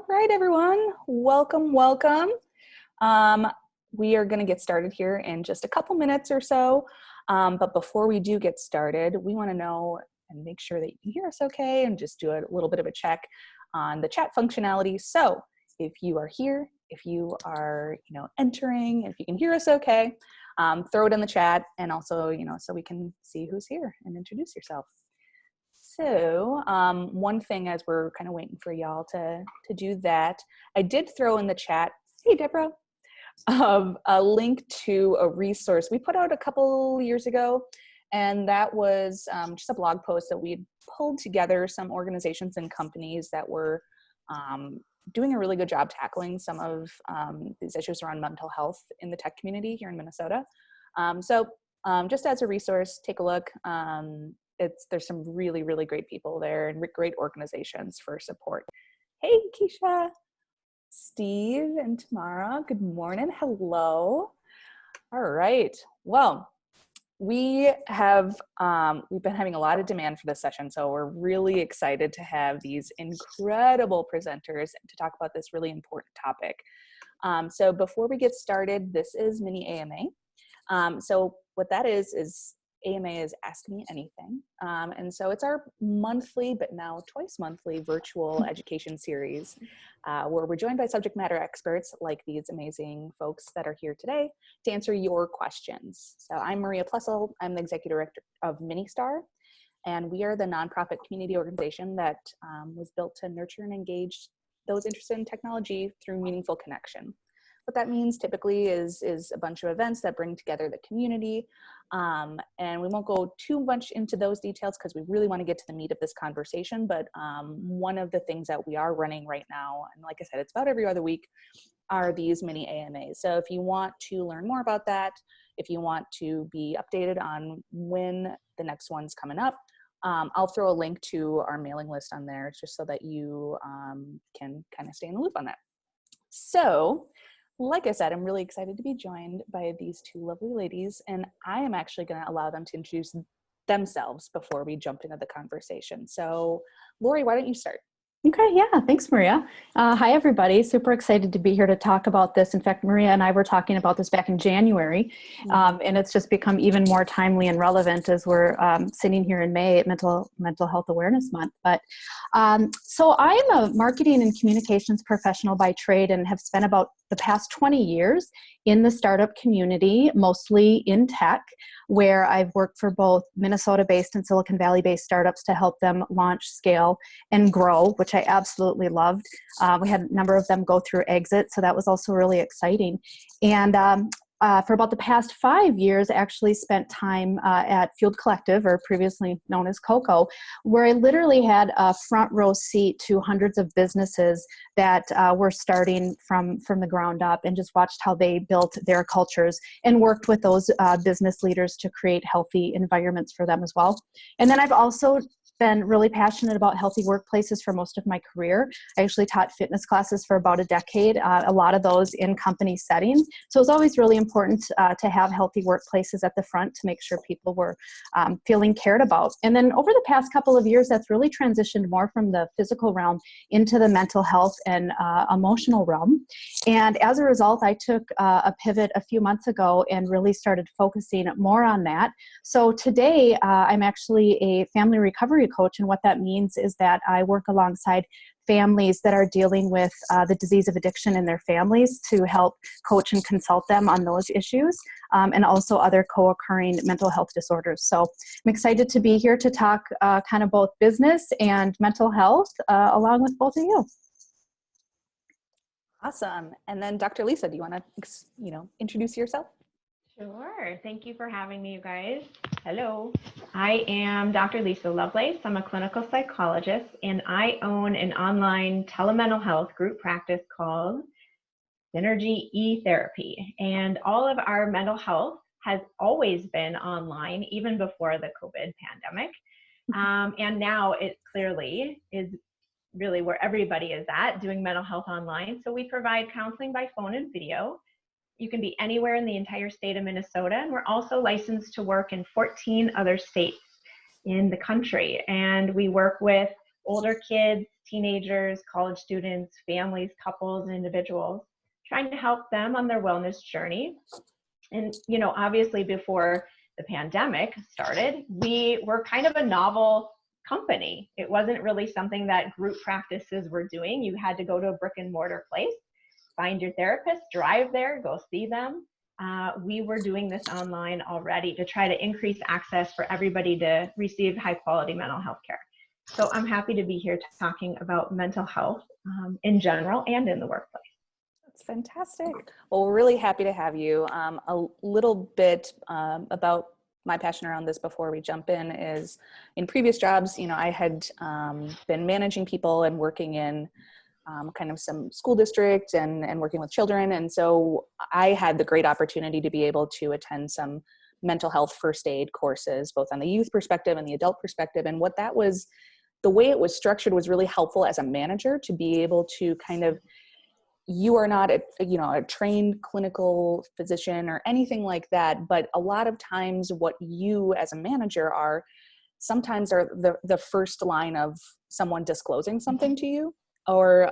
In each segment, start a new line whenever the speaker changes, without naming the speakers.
right, everyone. Welcome, welcome. We are going to get started here in just a couple minutes or so. But before we do get started, we want to know and make sure that you can hear us okay and just do a little bit of a check on the chat functionality. So if you are here, if you are, entering, if you can hear us okay, throw it in the chat, and also, so we can see who's here and introduce yourself. So one thing as we're kind of waiting for y'all to do that, I did throw in the chat, hey Deborah, a link to a resource we put out a couple years ago. And that was just a blog post that we had pulled together some organizations and companies that were doing a really good job tackling some of these issues around mental health in the tech community here in Minnesota. So just as a resource, take a look. There's some really, really great people there and great organizations for support. Hey, Keisha, Steve, and Tamara, good morning. Hello. All right. Well, we have we've been having a lot of demand for this session, so we're really excited to have these incredible presenters to talk about this really important topic. So before we get started, this is mini AMA. So what that is AMA is Ask Me Anything. And so it's our monthly, but now twice monthly virtual education series where we're joined by subject matter experts like these amazing folks that are here today to answer your questions. So I'm Maria Plessel. I'm the executive director of MiniStar, and we are the nonprofit community organization that was built to nurture and engage those interested in technology through meaningful connection. What that means typically is a bunch of events that bring together the community. And we won't go too much into those details because we really want to get to the meat of this conversation. But one of the things that we are running right now, and like I said, it's about every other week, are these mini AMAs. So if you want to learn more about that, if you want to be updated on when the next one's coming up, I'll throw a link to our mailing list on there just so that you can kind of stay in the loop on that. So, like I said, I'm really excited to be joined by these two lovely ladies, and I am actually going to allow them to introduce themselves before we jump into the conversation. So, Laurie, why don't you start?
Okay, yeah, thanks, Maria. Hi, everybody. Super excited to be here to talk about this. In fact, Maria and I were talking about this back in January, and it's just become even more timely and relevant as we're sitting here in May at Mental Health Awareness Month. But so I am a marketing and communications professional by trade and have spent about the past 20 years in the startup community, mostly in tech, where I've worked for both Minnesota-based and Silicon Valley-based startups to help them launch, scale, and grow, which I absolutely loved. We had a number of them go through exit, so that was also really exciting. And for about the past 5 years, I actually spent time at Field Collective, or previously known as Coco, where I literally had a front row seat to hundreds of businesses that were starting from the ground up, and just watched how they built their cultures and worked with those business leaders to create healthy environments for them as well. And then I've also been really passionate about healthy workplaces for most of my career. I actually taught fitness classes for about a decade, a lot of those in company settings. So it's always really important to have healthy workplaces at the front to make sure people were feeling cared about. And then over the past couple of years, that's really transitioned more from the physical realm into the mental health and emotional realm. And as a result, I took a pivot a few months ago and really started focusing more on that. So today, I'm actually a family recovery coach, and what that means is that I work alongside families that are dealing with the disease of addiction in their families to help coach and consult them on those issues, and also other co-occurring mental health disorders. So I'm excited to be here to talk kind of both business and mental health along with both of you.
Awesome. And then Dr. Lisa, do you want to, introduce yourself?
Sure. Thank you for having me, you guys. Hello. I am Dr. Lisa Lovelace. I'm a clinical psychologist, and I own an online telemental health group practice called Synergy eTherapy. And all of our mental health has always been online, even before the COVID pandemic. And now it clearly is really where everybody is at, doing mental health online. So we provide counseling by phone and video. You can be anywhere in the entire state of Minnesota, and we're also licensed to work in 14 other states in the country. And we work with older kids, teenagers, college students, families, couples, and individuals, trying to help them on their wellness journey. And, you know, obviously before the pandemic started, we were kind of a novel company. It wasn't really something that group practices were doing. You had to go to a brick and mortar place, find your therapist, drive there, go see them. We were doing this online already to try to increase access for everybody to receive high quality mental health care. So I'm happy to be here talking about mental health in general and in the workplace.
That's fantastic. Well, we're really happy to have you. A little bit about my passion around this before we jump in is, in previous jobs, you know, I had been managing people and working in kind of some school district and working with children. And so I had the great opportunity to be able to attend some mental health first aid courses, both on the youth perspective and the adult perspective. And what that was, the way it was structured was really helpful as a manager to be able to kind of, you are not a trained clinical physician or anything like that, but a lot of times what you as a manager are sometimes are the first line of someone disclosing something to you, or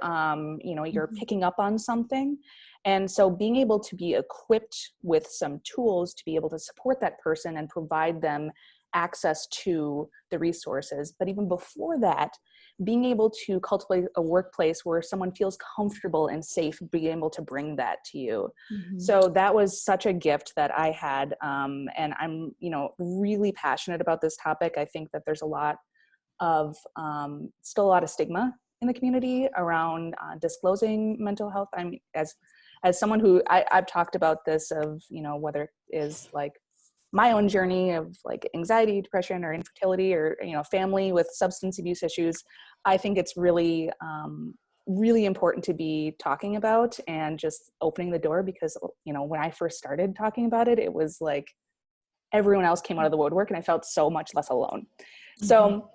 you're picking up on something. And so being able to be equipped with some tools to be able to support that person and provide them access to the resources. But even before that, being able to cultivate a workplace where someone feels comfortable and safe, being able to bring that to you. Mm-hmm. So that was such a gift that I had. And I'm, really passionate about this topic. I think that there's a lot of, still a lot of stigma in the community around disclosing mental health. I'm as someone who I've talked about this of, whether it is like my own journey of like anxiety, depression, or infertility, or, family with substance abuse issues. I think it's really, really important to be talking about and just opening the door, because, when I first started talking about it, it was like everyone else came out of the woodwork and I felt so much less alone. Mm-hmm. So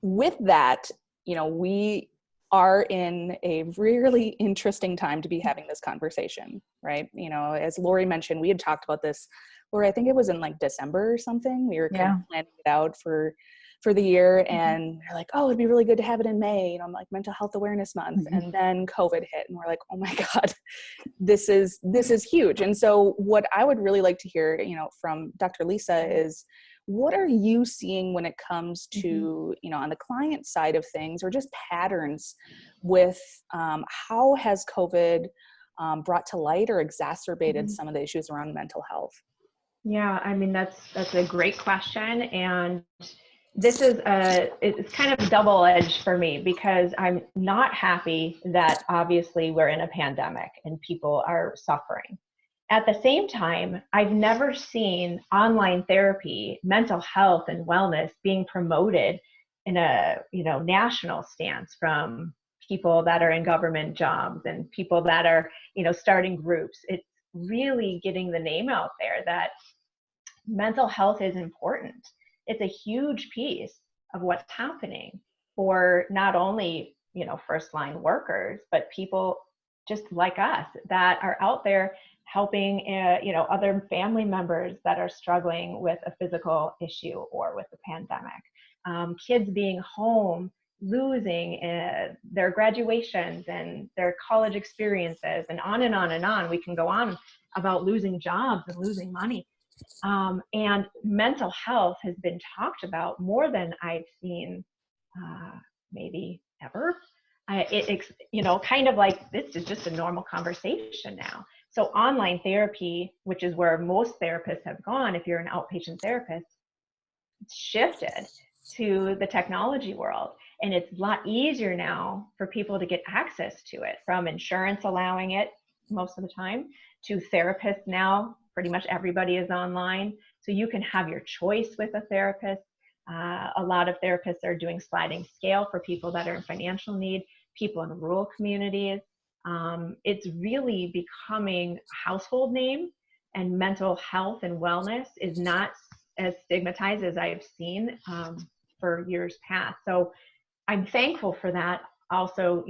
with that, we are in a really interesting time to be having this conversation, right? As Laurie mentioned, we had talked about this, Laurie, I think it was in like December or something. We were kind of planning it out for the year, and they're like, oh, it'd be really good to have it in May, like Mental Health Awareness Month. Mm-hmm. And then COVID hit and we're like, oh my God, this is huge. And so what I would really like to hear, from Dr. Lisa is, what are you seeing when it comes to, on the client side of things, or just patterns with how has COVID brought to light or exacerbated some of the issues around mental health?
Yeah, I mean, that's a great question. And this is it's kind of double-edged for me, because I'm not happy that obviously we're in a pandemic and people are suffering. At the same time, I've never seen online therapy, mental health and wellness being promoted in a, national stance from people that are in government jobs and people that are, starting groups. It's really getting the name out there that mental health is important. It's a huge piece of what's happening for not only, first line workers, but people just like us that are out there helping, other family members that are struggling with a physical issue or with the pandemic. Kids being home, losing their graduations and their college experiences, and on and on and on. We can go on about losing jobs and losing money. And mental health has been talked about more than I've seen maybe ever. It's kind of like this is just a normal conversation now. So online therapy, which is where most therapists have gone, if you're an outpatient therapist, it's shifted to the technology world. And it's a lot easier now for people to get access to it, from insurance allowing it most of the time to therapists now. Pretty much everybody is online. So you can have your choice with a therapist. A lot of therapists are doing sliding scale for people that are in financial need, people in rural communities. It's really becoming a household name, and mental health and wellness is not as stigmatized as I've seen for years past. So I'm thankful for that. Also,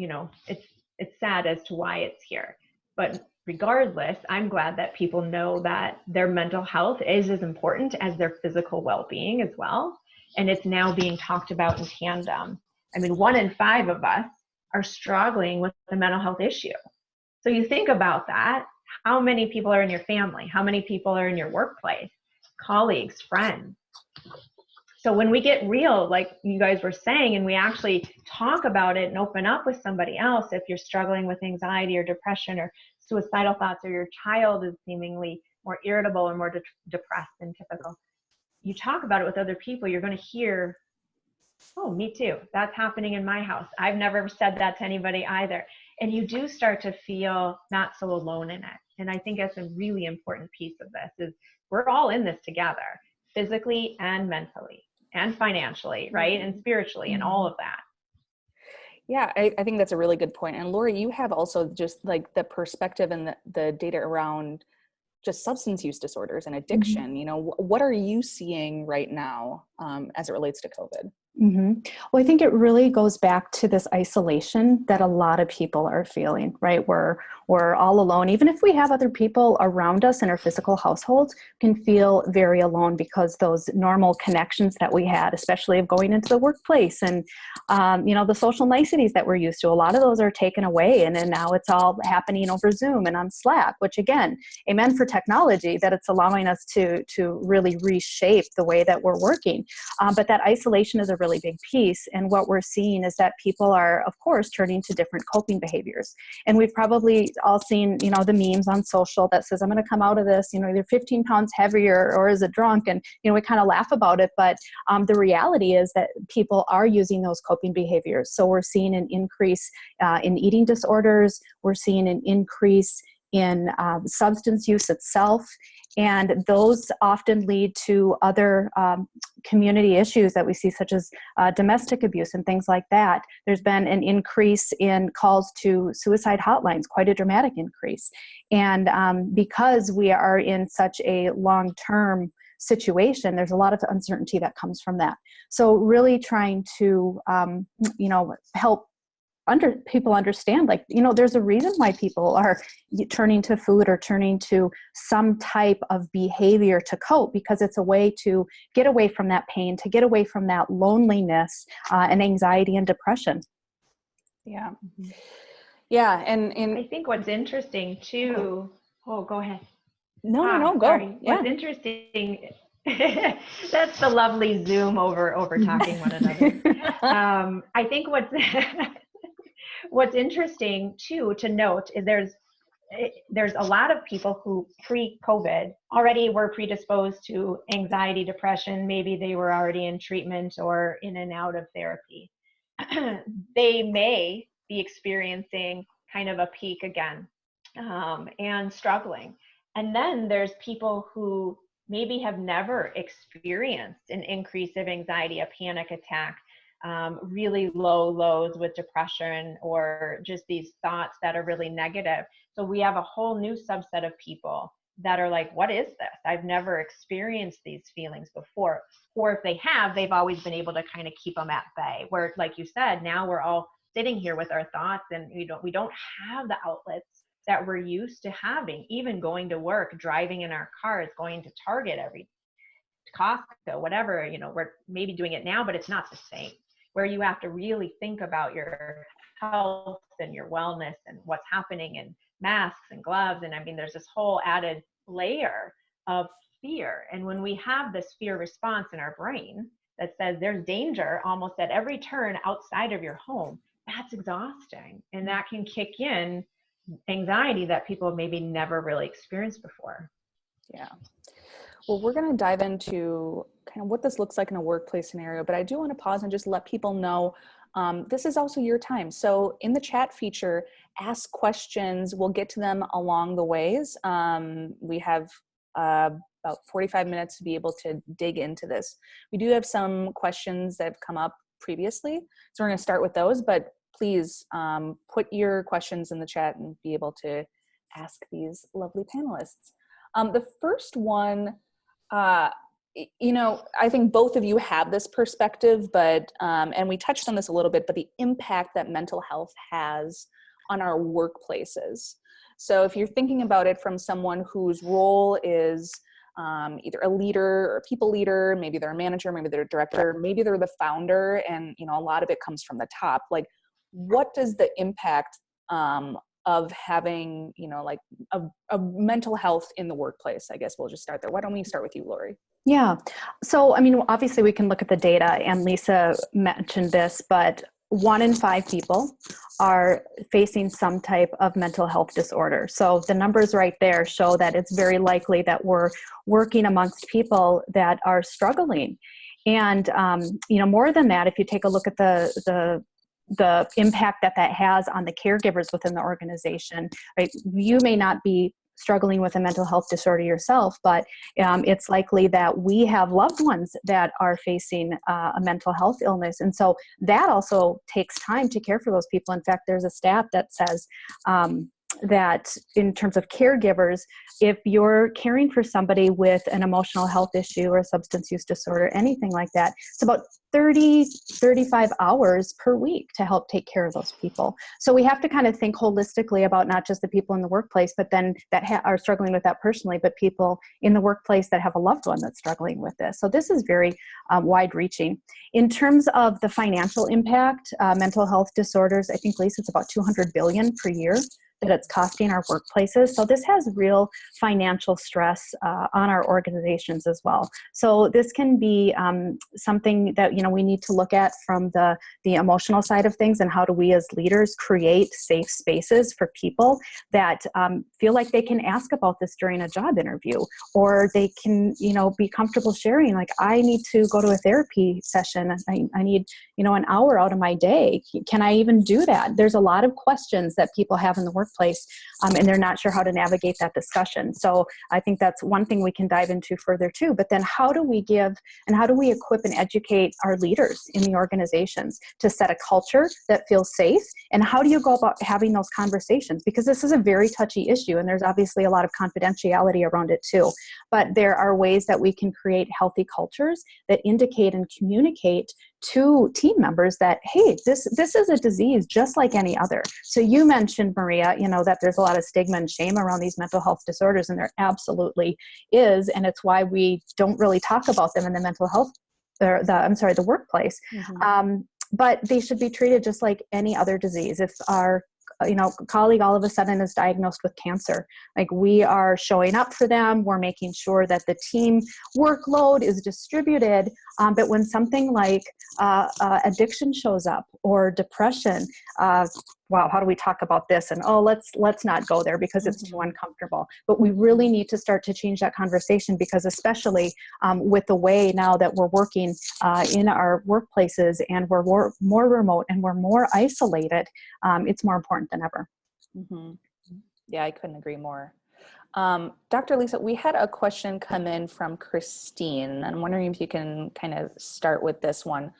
it's sad as to why it's here. But regardless, I'm glad that people know that their mental health is as important as their physical well-being as well. And it's now being talked about in tandem. I mean, 1 in 5 of us are struggling with a mental health issue. So you think about that. How many people are in your family? How many people are in your workplace? Colleagues, friends. So when we get real, like you guys were saying, and we actually talk about it and open up with somebody else, if you're struggling with anxiety or depression or suicidal thoughts, or your child is seemingly more irritable or more depressed than typical, you talk about it with other people, you're going to hear, oh, me too. That's happening in my house. I've never said that to anybody either. And you do start to feel not so alone in it. And I think that's a really important piece of this is we're all in this together, physically and mentally and financially, right? And spiritually and all of that.
Yeah, I think that's a really good point. And Laurie, you have also just like the perspective and the data around just substance use disorders and addiction. You know, what are you seeing right now as it relates to COVID?
Well, I think it really goes back to this isolation that a lot of people are feeling, right? We're all alone. Even if we have other people around us in our physical households, can feel very alone because those normal connections that we had, especially of going into the workplace and, the social niceties that we're used to, a lot of those are taken away. And then now it's all happening over Zoom and on Slack, which again, amen for technology, that it's allowing us to really reshape the way that we're working. But that isolation is a really big piece. And what we're seeing is that people are, of course, turning to different coping behaviors. And we've probably all seen, the memes on social that says, I'm going to come out of this, either 15 pounds heavier or as a drunk. And, we kind of laugh about it. But the reality is that people are using those coping behaviors. So we're seeing an increase in eating disorders. We're seeing an increase in substance use itself. And those often lead to other community issues that we see, such as domestic abuse and things like that. There's been an increase in calls to suicide hotlines, quite a dramatic increase. And because we are in such a long-term situation, there's a lot of uncertainty that comes from that. So really trying to, help people understand, there's a reason why people are turning to food or turning to some type of behavior to cope, because it's a way to get away from that pain, to get away from that loneliness and anxiety and depression.
Yeah. Yeah. And
I think what's interesting too, go ahead.
No, go.
Sorry.
Yeah.
What's interesting, that's the lovely Zoom over talking one another. I think what's interesting too to note is there's a lot of people who pre-COVID already were predisposed to anxiety, depression. Maybe they were already in treatment or in and out of therapy. They may be experiencing kind of a peak again and struggling. And then there's people who maybe have never experienced an increase of anxiety, a panic attack, really low lows with depression, or just these thoughts that are really negative. So we have a whole new subset of people that are like, what is this? I've never experienced these feelings before. Or if they have, they've always been able to kind of keep them at bay. Where, like you said, now we're all sitting here with our thoughts, and we don't have the outlets that we're used to having, even going to work, driving in our cars, going to Target, Costco, whatever, we're maybe doing it now, but it's not the same, where you have to really think about your health and your wellness and what's happening, and masks and gloves. And I mean, there's this whole added layer of fear. And when we have this fear response in our brain that says there's danger almost at every turn outside of your home, that's exhausting. And that can kick in anxiety that people maybe never really experienced before.
Yeah. Well, we're going to dive into kind of what this looks like in a workplace scenario, but I do want to pause and just let people know this is also your time. So in the chat feature, ask questions. We'll get to them along the ways. We have about 45 minutes to be able to dig into this. We do have some questions that have come up previously, so we're going to start with those, but please put your questions in the chat and be able to ask these lovely panelists. The first one, I think both of you have this perspective, but, and we touched on this a little bit, but the impact that mental health has on our workplaces. So if you're thinking about it from someone whose role is either a leader or a people leader, maybe they're a manager, maybe they're a director, maybe they're the founder, and a lot of it comes from the top. Like, what does the impact of having like a mental health in the workplace? I guess we'll just start there. Why don't we start with you, Laurie?
Yeah. So, I mean, obviously we can look at the data, and Lisa mentioned this, but 1 in 5 people are facing some type of mental health disorder. So the numbers right there show that it's very likely that we're working amongst people that are struggling. And, more than that, if you take a look at the impact that has on the caregivers within the organization, right? You may not be struggling with a mental health disorder yourself, but it's likely that we have loved ones that are facing a mental health illness. And so that also takes time to care for those people. In fact, there's a stat that says that in terms of caregivers, if you're caring for somebody with an emotional health issue or a substance use disorder, anything like that, it's about 35 hours per week to help take care of those people. So we have to kind of think holistically about not just the people in the workplace, but then that are struggling with that personally, but people in the workplace that have a loved one that's struggling with this. So this is very wide reaching. In terms of the financial impact, mental health disorders, I think, Lisa, it's about $200 billion per year that it's costing our workplaces. So this has real financial stress on our organizations as well. So this can be something that we need to look at from the emotional side of things, and how do we as leaders create safe spaces for people that feel like they can ask about this during a job interview, or they can be comfortable sharing, like, I need to go to a therapy session. I need an hour out of my day. Can I even do that? There's a lot of questions that people have in the workplace, and they're not sure how to navigate that discussion. So I think that's one thing we can dive into further too. But then how do we equip and educate our leaders in the organizations to set a culture that feels safe? And how do you go about having those conversations? Because this is a very touchy issue, and there's obviously a lot of confidentiality around it too. But there are ways that we can create healthy cultures that indicate and communicate to team members that, hey, this is a disease just like any other. So you mentioned, Maria, that there's a lot of stigma and shame around these mental health disorders, and there absolutely is. And it's why we don't really talk about them in the mental health, or the workplace. Mm-hmm. But they should be treated just like any other disease. If our colleague all of a sudden is diagnosed with cancer, like, we are showing up for them. We're making sure that the team workload is distributed. But when something like addiction shows up, or depression, wow, how do we talk about this? And let's not go there because it's too uncomfortable. But we really need to start to change that conversation, because especially with the way now that we're working in our workplaces, and we're more remote and we're more isolated, it's more important than ever.
Mm-hmm. Yeah, I couldn't agree more. Dr. Lisa, we had a question come in from Christine. I'm wondering if you can kind of start with this one.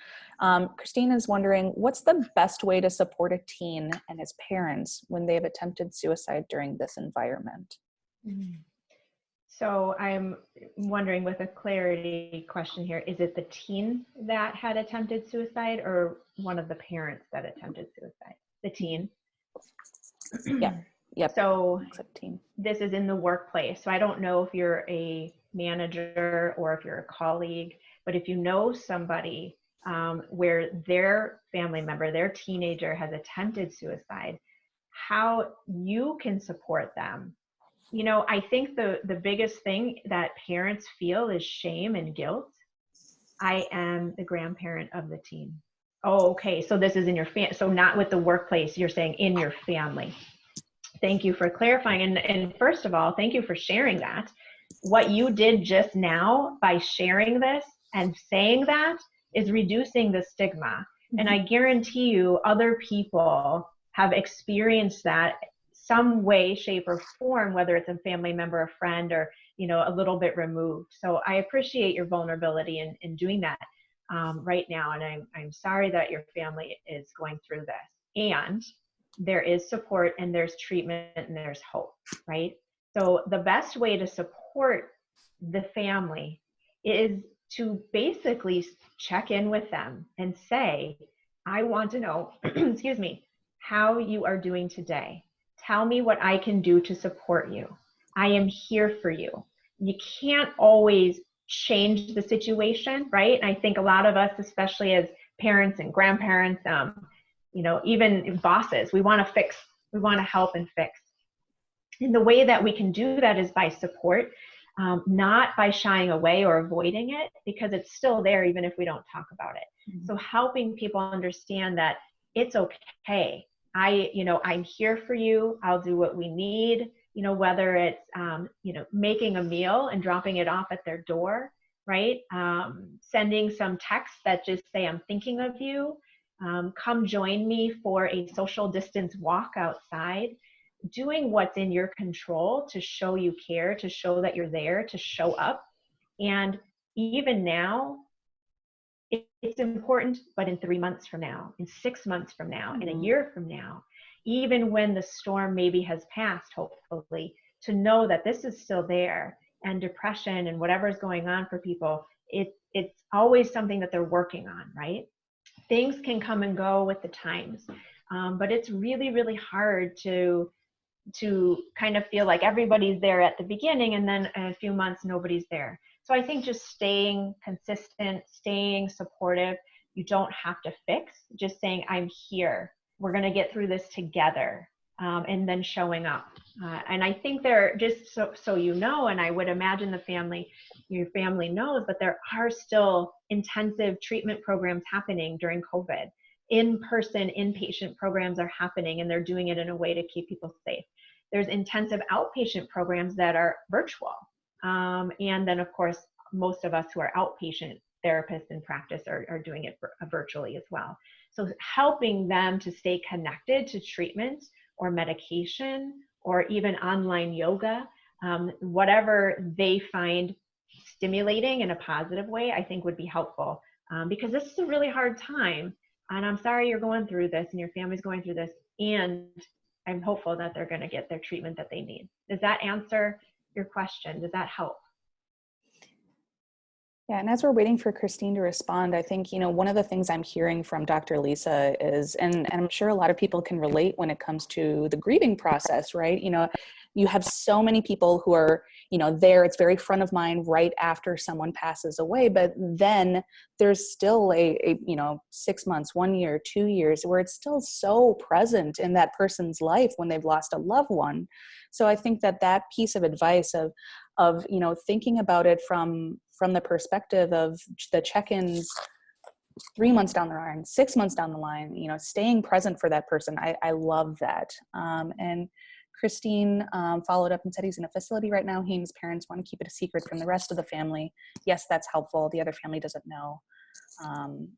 Christine is wondering, what's the best way to support a teen and his parents when they have attempted suicide during this environment?
So I'm wondering, with a clarity question here, is it the teen that had attempted suicide, or one of the parents that attempted suicide? The teen?
Yeah. Yep.
So this is in the workplace. So I don't know if you're a manager or if you're a colleague, but if you know somebody where their family member, their teenager, has attempted suicide, how you can support them. I think the biggest thing that parents feel is shame and guilt. I am the grandparent of the teen. Oh, okay. So this is in your family. So not with the workplace, you're saying in your family. Thank you for clarifying. And first of all, thank you for sharing that. What you did just now by sharing this and saying that is reducing the stigma. Mm-hmm. And I guarantee you other people have experienced that some way, shape, or form, whether it's a family member, a friend, or a little bit removed. So I appreciate your vulnerability in doing that right now. And I'm sorry that your family is going through this. And there is support, and there's treatment, and there's hope, right? So the best way to support the family is to basically check in with them and say, I want to know, excuse me, how you are doing today. Tell me what I can do to support you. I am here for you. you can't always change the situation, right? And I think a lot of us, especially as parents and grandparents, even bosses, we want to fix, we want to help and fix. And the way that we can do that is by support, not by shying away or avoiding it, because it's still there even if we don't talk about it. Mm-hmm. So helping people understand that it's okay. I'm here for you. I'll do what we need, whether it's, making a meal and dropping it off at their door, right? Sending some texts that just say, I'm thinking of you. Come join me for a social distance walk outside. Doing what's in your control to show you care, to show that you're there, to show up. And even now, it's important, but in 3 months from now, in 6 months from now, in a year from now, even when the storm maybe has passed, hopefully, to know that this is still there, and depression and whatever is going on for people, it's always something that they're working on, right? Things can come and go with the times, but it's really, really hard to kind of feel like everybody's there at the beginning and then in a few months nobody's there. So I think just staying consistent, staying supportive, you don't have to fix, just saying, I'm here, we're going to get through this together, and then showing up. And I think there, just so you know, and I would imagine your family knows, but there are still intensive treatment programs happening during COVID. In-person, inpatient programs are happening, and they're doing it in a way to keep people safe. There's intensive outpatient programs that are virtual. And then, of course, most of us who are outpatient therapists in practice are doing it virtually as well. So helping them to stay connected to treatment or medication or even online yoga, whatever they find stimulating in a positive way, I think would be helpful, because this is a really hard time. And I'm sorry you're going through this and your family's going through this, and I'm hopeful that they're going to get their treatment that they need. Does that answer your question? Does that help?
Yeah, and as we're waiting for Christine to respond, I think, one of the things I'm hearing from Dr. Lisa is, and I'm sure a lot of people can relate when it comes to the grieving process, right? You have so many people who are, there, it's very front of mind right after someone passes away, but then there's still a 6 months, 1 year, 2 years, where it's still so present in that person's life when they've lost a loved one. So I think that piece of advice of thinking about it from the perspective of the check-ins 3 months down the line, 6 months down the line, staying present for that person. I love that. And Christine followed up and said he's in a facility right now. He and his parents want to keep it a secret from the rest of the family. Yes, that's helpful. The other family doesn't know.
And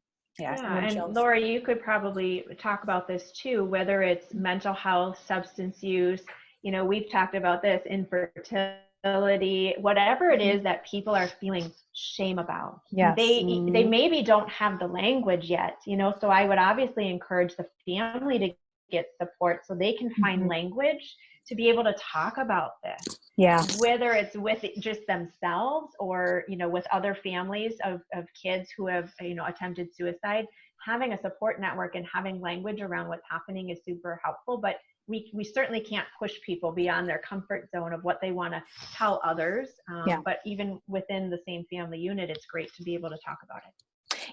Laurie, you could probably talk about this too, whether it's mental health, substance use. We've talked about this, infertility, whatever it is that people are feeling shame about.
Yes.
They maybe don't have the language yet, so I would obviously encourage the family to get support so they can find language to be able to talk about this.
Yeah.
Whether it's with just themselves or, with other families of kids who have, attempted suicide, having a support network and having language around what's happening is super helpful. But we certainly can't push people beyond their comfort zone of what they want to tell others. But even within the same family unit, it's great to be able to talk about it.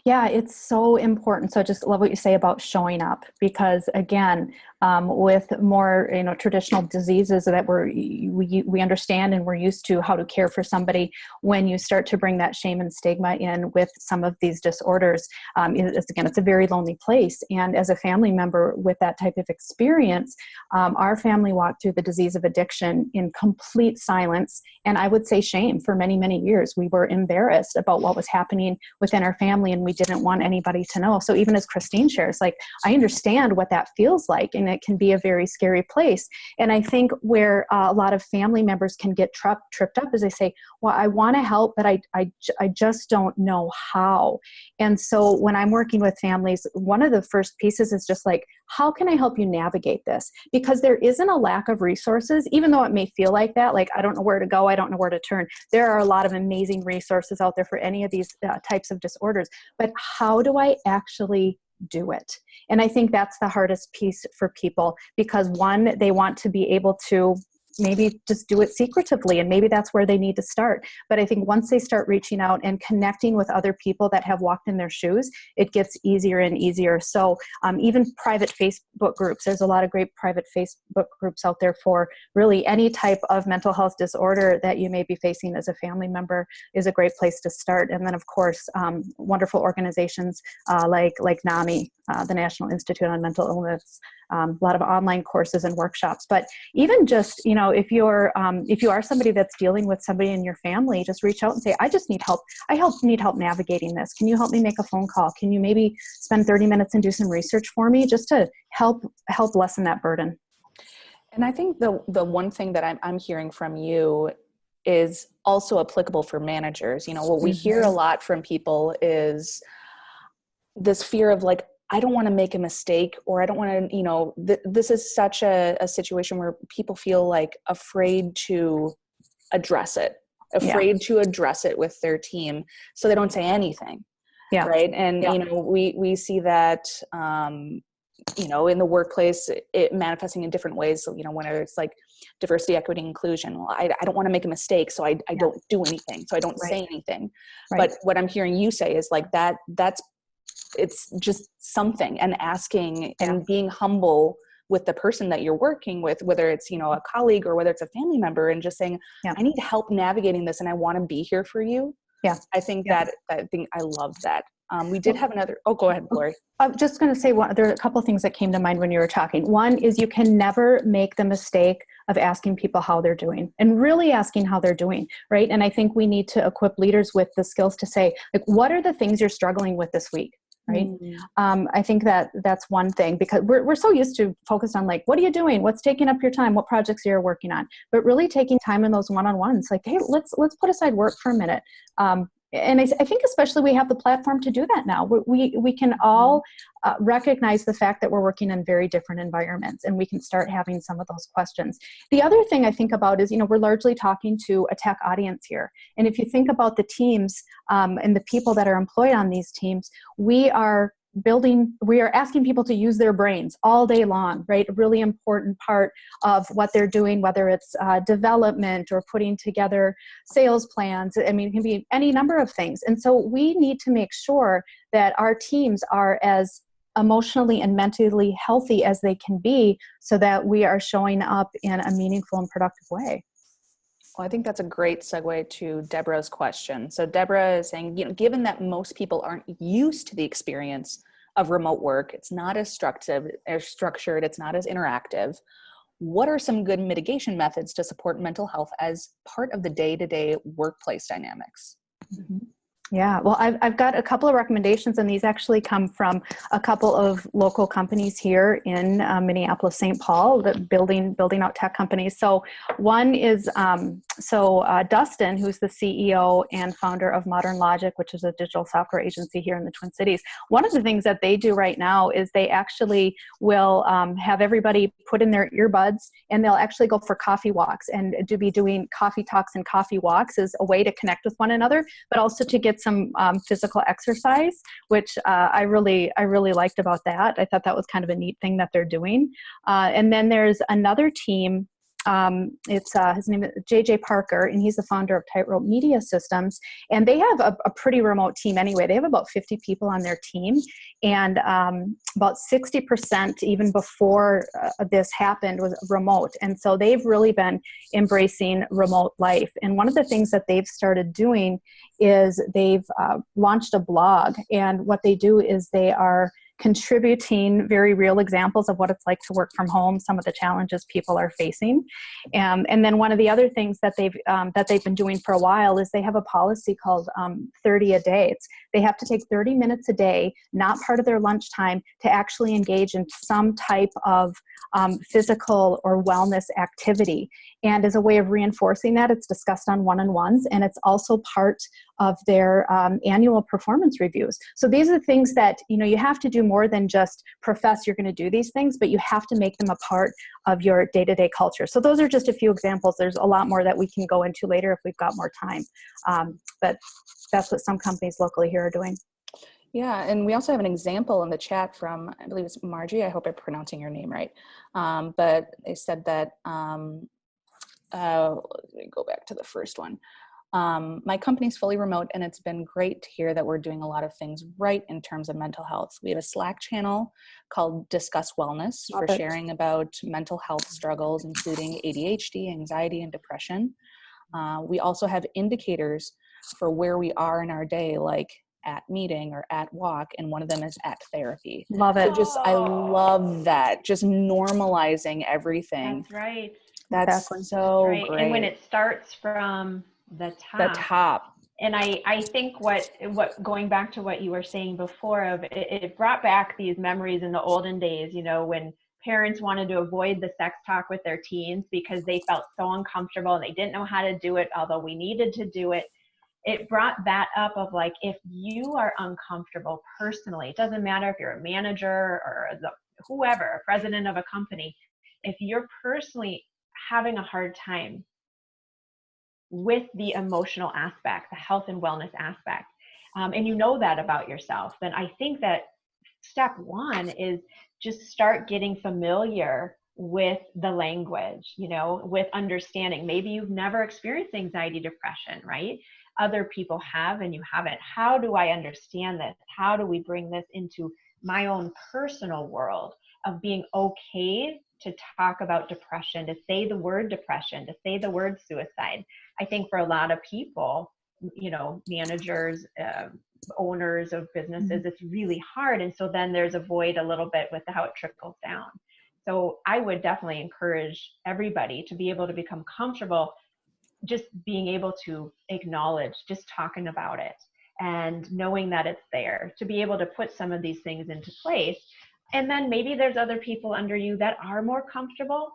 Yeah, it's so important. So I just love what you say about showing up, because again, with more traditional diseases that we understand and we're used to how to care for somebody, when you start to bring that shame and stigma in with some of these disorders, it's a very lonely place. And as a family member with that type of experience, our family walked through the disease of addiction in complete silence, and I would say shame for many, many years. We were embarrassed about what was happening within our family, and we didn't want anybody to know. So even as Christine shares, I understand what that feels like, and it can be a very scary place. And I think where a lot of family members can get tripped up is they say, well, I want to help, but I just don't know how. And so when I'm working with families, one of the first pieces is just how can I help you navigate this? Because there isn't a lack of resources, even though it may feel like that, I don't know where to go, I don't know where to turn. There are a lot of amazing resources out there for any of these types of disorders. But how do I actually do it? And I think that's the hardest piece for people, because one, they want to be able to maybe just do it secretively, and maybe that's where they need to start. But I think once they start reaching out and connecting with other people that have walked in their shoes, it gets easier and easier. So even private Facebook groups, there's a lot of great private Facebook groups out there for really any type of mental health disorder that you may be facing as a family member is a great place to start. And then, of course, wonderful organizations like NAMI, the National Institute on Mental Illness, a lot of online courses and workshops. But even just, if you are somebody that's dealing with somebody in your family, just reach out and say, I just need help. Need help navigating this. Can you help me make a phone call? Can you maybe spend 30 minutes and do some research for me just to help lessen that burden?
And I think the one thing that I'm hearing from you is also applicable for managers. What we hear a lot from people is this fear of like, I don't want to make a mistake, or I don't want to, this is such a situation where people feel like afraid to address it with their team. So they don't say anything. Yeah. Right. And, we see that, in the workplace, it manifesting in different ways. So, whether it's like diversity, equity, inclusion. Well, I don't want to make a mistake, so I don't do anything. So I don't say anything. Right. But what I'm hearing you say is like it's just something, and asking and being humble with the person that you're working with, whether it's, a colleague or whether it's a family member, and just saying, I need help navigating this and I want to be here for you. Yeah. I think I love that. We did have another, go ahead, Laurie.
I'm just going to say there are a couple of things that came to mind when you were talking. One is you can never make the mistake of asking people how they're doing, and really asking how they're doing, right? And I think we need to equip leaders with the skills to say, like, what are the things you're struggling with this week? Right. I think that's one thing, because we're so used to focused on like, what are you doing? What's taking up your time? What projects you're working on? But really taking time in those one-on-ones, like, hey, let's put aside work for a minute. And I think especially we have the platform to do that now. We can all recognize the fact that we're working in very different environments, and we can start having some of those questions. The other thing I think about is, we're largely talking to a tech audience here. And if you think about the teams and the people that are employed on these teams, we are asking people to use their brains all day long, right? A really important part of what they're doing, whether it's development or putting together sales plans. I mean, it can be any number of things. And so we need to make sure that our teams are as emotionally and mentally healthy as they can be, so that we are showing up in a meaningful and productive way.
Well, I think that's a great segue to Deborah's question. So Deborah is saying, given that most people aren't used to the experience of remote work, it's not as structured, it's not as interactive, what are some good mitigation methods to support mental health as part of the day-to-day workplace dynamics?
Mm-hmm. Yeah, well, I've got a couple of recommendations, and these actually come from a couple of local companies here in Minneapolis, St. Paul, that building out tech companies. So one is, Dustin, who's the CEO and founder of Modern Logic, which is a digital software agency here in the Twin Cities. One of the things that they do right now is they actually will have everybody put in their earbuds, and they'll actually go for coffee walks, and to be doing coffee talks and coffee walks is a way to connect with one another, but also to get some physical exercise, which I really liked about that. I thought that was kind of a neat thing that they're doing. And then there's another team. His name is JJ Parker, and he's the founder of Tightrope Media Systems. And they have a pretty remote team anyway. They have about 50 people on their team, and about 60% even before this happened was remote. And so they've really been embracing remote life. And one of the things that they've started doing is they've launched a blog, and what they do is they are contributing very real examples of what it's like to work from home, some of the challenges people are facing. And then one of the other things that they've been doing for a while is they have a policy called 30 a day. They have to take 30 minutes a day, not part of their lunchtime, to actually engage in some type of physical or wellness activity. And as a way of reinforcing that, it's discussed on one-on-ones, and it's also part of their annual performance reviews. So these are the things that, you have to do more than just profess you're going to do these things, but you have to make them a part of your day-to-day culture. So those are just a few examples. There's a lot more that we can go into later if we've got more time. But that's what some companies locally here are doing.
Yeah, and we also have an example in the chat from, I believe it's Margie. I hope I'm pronouncing your name right. But they said that let me go back to the first one. My company's fully remote, and it's been great to hear that we're doing a lot of things right in terms of mental health. We have a Slack channel called Discuss Wellness for sharing about mental health struggles, including ADHD, anxiety, and depression. We also have indicators for where we are in our day, like at meeting or at walk, and one of them is at therapy.
Love it.
So I love that, just normalizing everything.
That's right.
That's
Exactly.
so
right.
great.
And when it starts from the
top.
And I think what going back to what you were saying before of it brought back these memories in the olden days, when parents wanted to avoid the sex talk with their teens because they felt so uncomfortable and they didn't know how to do it, although we needed to do it. It brought that up of like, if you are uncomfortable personally, it doesn't matter if you're a manager or whoever, a president of a company, if you're personally having a hard time with the emotional aspect, the health and wellness aspect, and you know that about yourself, then I think that step one is just start getting familiar with the language, with understanding. Maybe you've never experienced anxiety, depression, right? Other people have and you haven't. How do I understand this? How do we bring this into my own personal world of being okay to talk about depression, to say the word depression, to say the word suicide? I think for a lot of people, managers, owners of businesses, it's really hard. And so then there's a void a little bit with how it trickles down. So I would definitely encourage everybody to be able to become comfortable just being able to acknowledge, just talking about it and knowing that it's there, to be able to put some of these things into place. And then maybe there's other people under you that are more comfortable.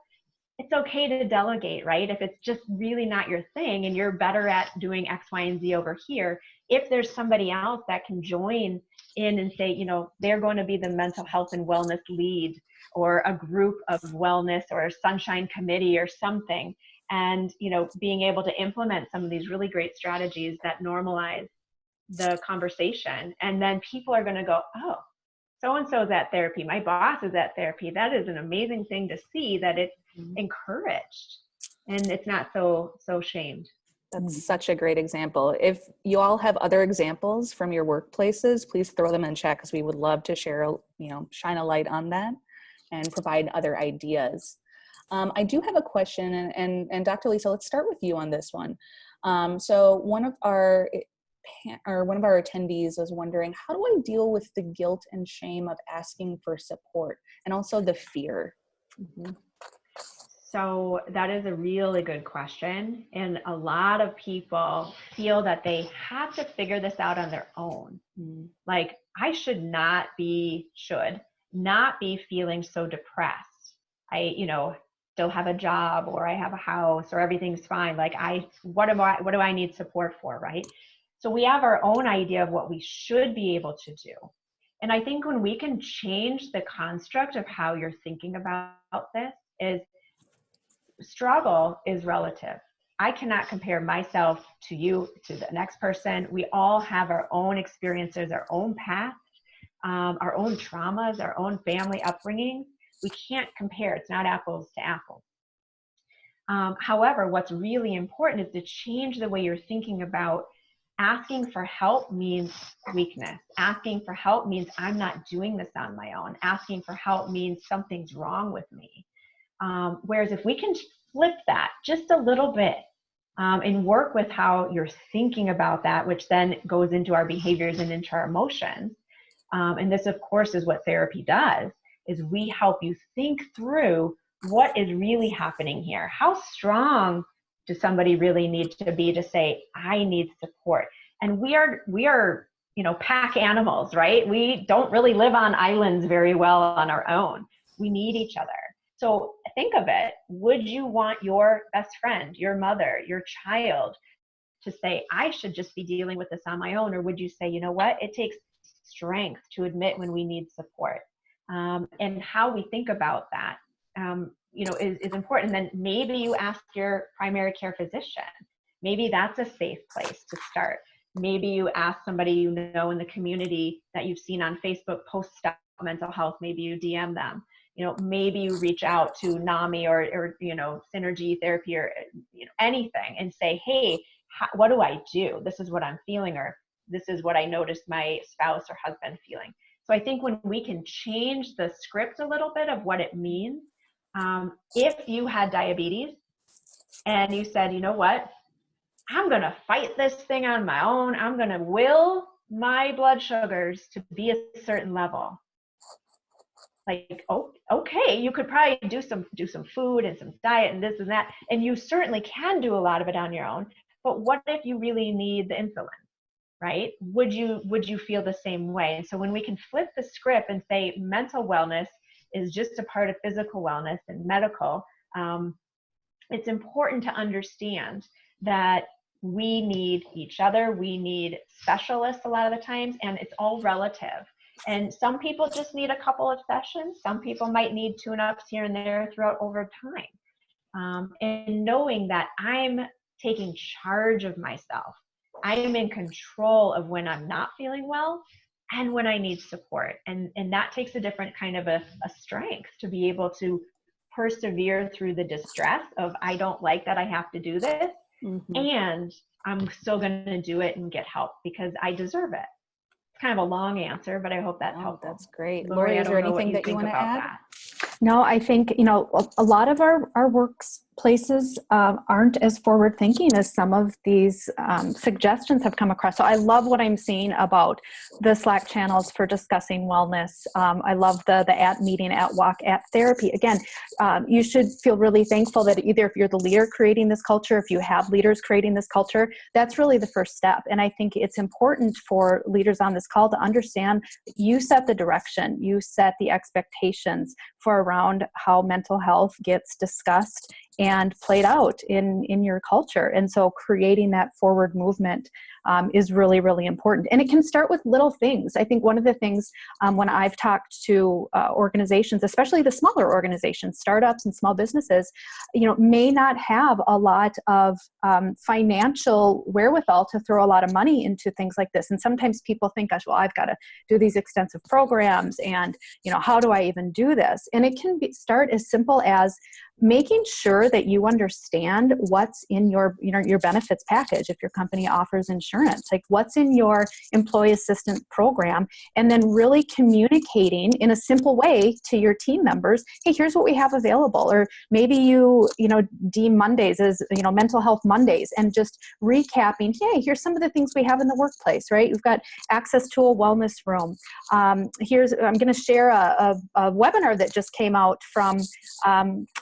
It's okay to delegate, right? If it's just really not your thing and you're better at doing X, Y, and Z over here, if there's somebody else that can join in and say, they're going to be the mental health and wellness lead, or a group of wellness or a sunshine committee or something, and being able to implement some of these really great strategies that normalize the conversation, and then people are going to go, oh, so-and-so's at therapy, my boss is at therapy. That is an amazing thing to see, that it's encouraged and it's not so shamed.
That's such a great example. If you all have other examples from your workplaces, please throw them in chat, because we would love to share, shine a light on that and provide other ideas. I do have a question, and Dr. Lisa, let's start with you on this one. So one of our attendees was wondering, how do I deal with the guilt and shame of asking for support, and also the fear?
Mm-hmm. So that is a really good question. And a lot of people feel that they have to figure this out on their own. Like, I should not be feeling so depressed. I, still have a job, or I have a house, or everything's fine. Like, what do I need support for, right? So we have our own idea of what we should be able to do. And I think when we can change the construct of how you're thinking about this, is struggle is relative. I cannot compare myself to you, to the next person. We all have our own experiences, our own path, our own traumas, our own family upbringing. We can't compare. It's not apples to apples. However, what's really important is to change the way you're thinking about asking for help means weakness. Asking for help means I'm not doing this on my own. Asking for help means something's wrong with me. Whereas if we can flip that just a little bit and work with how you're thinking about that, which then goes into our behaviors and into our emotions. And this, of course, is what therapy does, is we help you think through what is really happening here. How strong does somebody really need to be to say, I need support? And we are, pack animals, right? We don't really live on islands very well on our own. We need each other. So think of it. Would you want your best friend, your mother, your child to say, I should just be dealing with this on my own? Or would you say, you know what? It takes strength to admit when we need support. And how we think about that, is important. And then maybe you ask your primary care physician. Maybe that's a safe place to start. Maybe you ask somebody you know in the community that you've seen on Facebook post about mental health. Maybe you DM them. Maybe you reach out to NAMI or Synergy Therapy, or, anything and say, hey, what do I do? This is what I'm feeling, or this is what I noticed my spouse or husband feeling. So I think when we can change the script a little bit of what it means, if you had diabetes and you said, you know what, I'm going to fight this thing on my own. I'm going to will my blood sugars to be a certain level. Like, oh, okay, you could probably do some food and some diet and this and that, and you certainly can do a lot of it on your own. But what if you really need the insulin, right? Would you feel the same way? And so when we can flip the script and say mental wellness is just a part of physical wellness and medical, it's important to understand that we need each other. We need specialists a lot of the times, and it's all relative. And some people just need a couple of sessions. Some people might need tune-ups here and there throughout over time. And knowing that I'm taking charge of myself. I am in control of when I'm not feeling well and when I need support. And that takes a different kind of a strength to be able to persevere through the distress of, I don't like that I have to do this. Mm-hmm. And I'm still going to do it and get help because I deserve it. Kind of a long answer, but I hope that's helpful.
That's great.
Laurie,
is there anything that you want to add?
That.
No, I think, a lot of our workplaces aren't as forward thinking as some of these suggestions have come across. So I love what I'm seeing about the Slack channels for discussing wellness. I love the at meeting, at walk, at therapy. Again, you should feel really thankful that either if you're the leader creating this culture, if you have leaders creating this culture, that's really the first step. And I think it's important for leaders on this call to understand you set the direction, you set the expectations for around how mental health gets discussed and played out in your culture. And so creating that forward movement is really, really important. And it can start with little things. I think one of the things when I've talked to organizations, especially the smaller organizations, startups and small businesses, may not have a lot of financial wherewithal to throw a lot of money into things like this. And sometimes people think, gosh, well, I've got to do these extensive programs and, how do I even do this? And it can start as simple as making sure that you understand what's in your benefits package. If your company offers insurance, like what's in your employee assistance program, and then really communicating in a simple way to your team members, hey, here's what we have available. Or maybe you deem Mondays as, mental health Mondays, and just recapping, hey, here's some of the things we have in the workplace, right? You've got access to a wellness room. I'm going to share a webinar that just came out from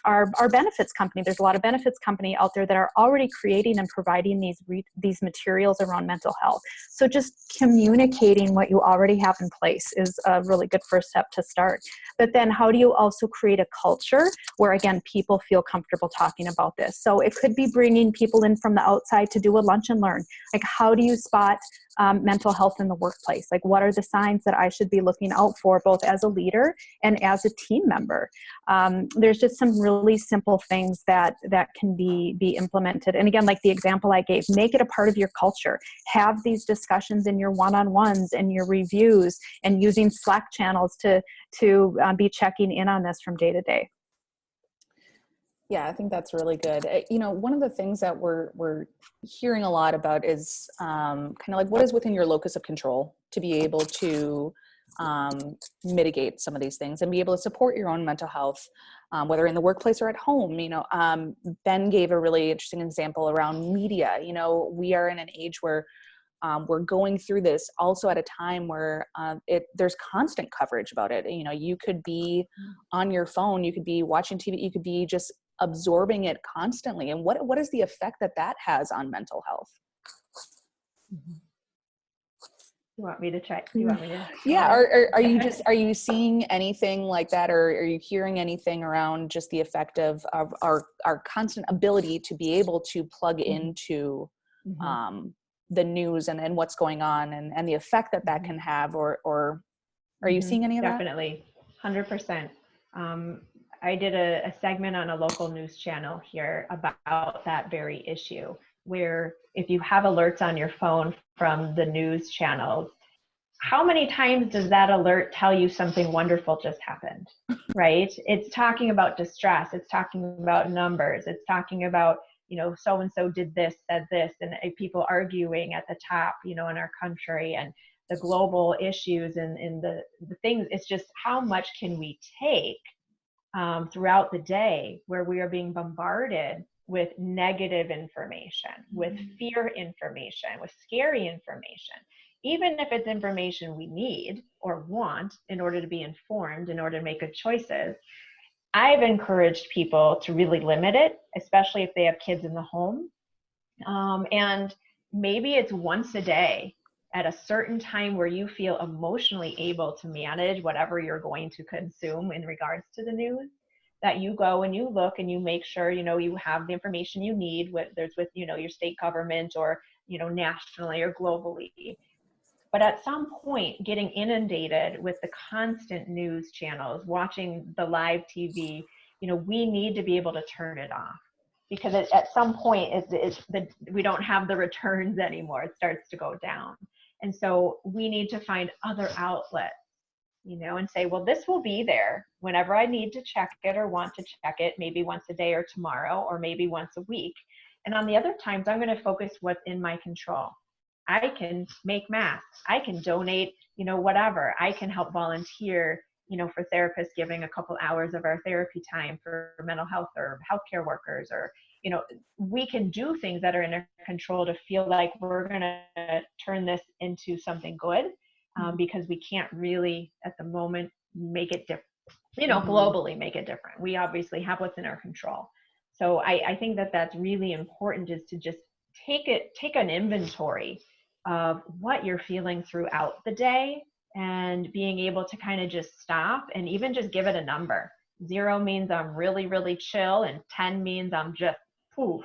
our benefits company. There's a lot of benefits company out there that are already creating and providing these materials around mental health. So just communicating what you already have in place is a really good first step to start. But then how do you also create a culture where, again, people feel comfortable talking about this? So it could be bringing people in from the outside to do a lunch and learn. Like, how do you spot mental health in the workplace? Like, what are the signs that I should be looking out for, both as a leader and as a team member? There's just some really simple things that can be implemented. And again, like the example I gave, make it a part of your culture. Have these discussions in your one-on-ones and your reviews, and using Slack channels to be checking in on this from day to day.
Yeah, I think that's really good. One of the things that we're hearing a lot about is kind of like what is within your locus of control to be able to mitigate some of these things and be able to support your own mental health, whether in the workplace or at home. Ben gave a really interesting example around media. We are in an age where we're going through this also at a time where there's constant coverage about it. You could be on your phone, you could be watching TV, you could be just absorbing it constantly. And what is the effect that has on mental health?
You want me to check? You want me to?
Yeah. Are you seeing anything like that, or are you hearing anything around just the effect of our constant ability to be able to plug into the news and what's going on and the effect that can have, or are you seeing any of that?
Definitely, 100%. I did a segment on a local news channel here about that very issue, where if you have alerts on your phone from the news channels, how many times does that alert tell you something wonderful just happened, right? It's talking about distress. It's talking about numbers. It's talking about so-and-so did this, said this, and people arguing at the top, in our country, and the global issues and the things. It's just, how much can we take throughout the day where we are being bombarded with negative information, with fear information, with scary information, even if it's information we need or want in order to be informed, in order to make good choices. I've encouraged people to really limit it, especially if they have kids in the home. And maybe it's once a day at a certain time where you feel emotionally able to manage whatever you're going to consume in regards to the news, that you go and you look and you make sure, you have the information you need, whether it's with, your state government or, nationally or globally. But at some point, getting inundated with the constant news channels, watching the live TV, we need to be able to turn it off, because at some point we don't have the returns anymore. It starts to go down. And so we need to find other outlets, and say, well, this will be there whenever I need to check it or want to check it, maybe once a day or tomorrow, or maybe once a week. And on the other times, I'm going to focus what's in my control. I can make masks. I can donate, whatever. I can help volunteer, for therapists, giving a couple hours of our therapy time for mental health or healthcare workers, or, we can do things that are in our control to feel like we're going to turn this into something good, because we can't really at the moment make it different, globally make it different. We obviously have what's in our control. So I think that that's really important, is to just take an inventory of what you're feeling throughout the day, and being able to kind of just stop and even just give it a number. 0 means I'm really, really chill, and 10 means I'm just poof,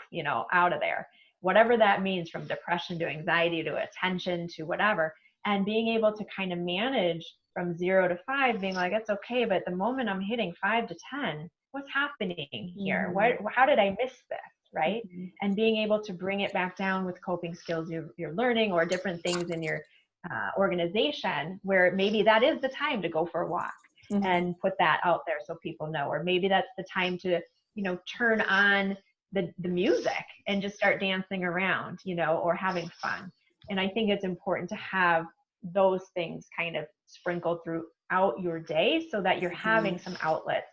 out of there. Whatever that means, from depression to anxiety to attention to whatever, and being able to kind of manage from 0 to 5, being like, it's okay, but the moment I'm hitting 5 to 10, what's happening here? How did I miss this? Right? And being able to bring it back down with coping skills you're learning, or different things in your organization, where maybe that is the time to go for a walk, and put that out there so people know. Or maybe that's the time to, turn on the music and just start dancing around, or having fun. And I think it's important to have those things kind of sprinkled throughout your day, so that you're having some outlets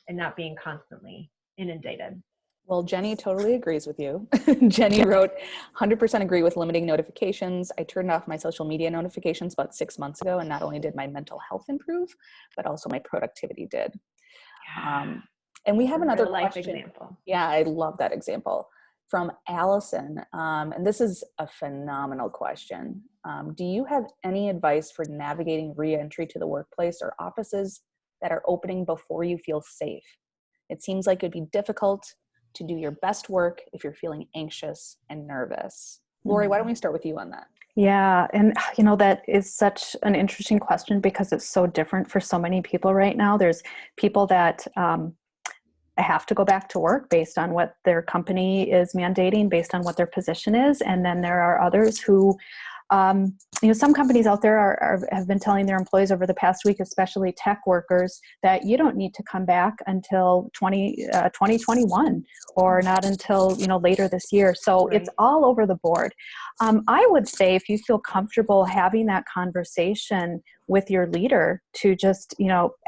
and not being constantly inundated.
Well, Jenny totally agrees with you. Jenny wrote, 100% agree with limiting notifications. I turned off my social media notifications about 6 months ago, and not only did my mental health improve, but also my productivity did. And we have another question. Example. Yeah, I love that example from Allison. And this is a phenomenal question. Do you have any advice for navigating re-entry to the workplace or offices that are opening before you feel safe? It seems like it'd be difficult to do your best work if you're feeling anxious and nervous. Laurie, why don't we start with you on that?
Yeah. And that is such an interesting question, because it's so different for so many people right now. There's people that have to go back to work based on what their company is mandating, based on what their position is. And then there are others who, some companies out there have been telling their employees over the past week, especially tech workers, that you don't need to come back until 2021, or not until, later this year. So It's all over the board. I would say, if you feel comfortable having that conversation with your leader, to just,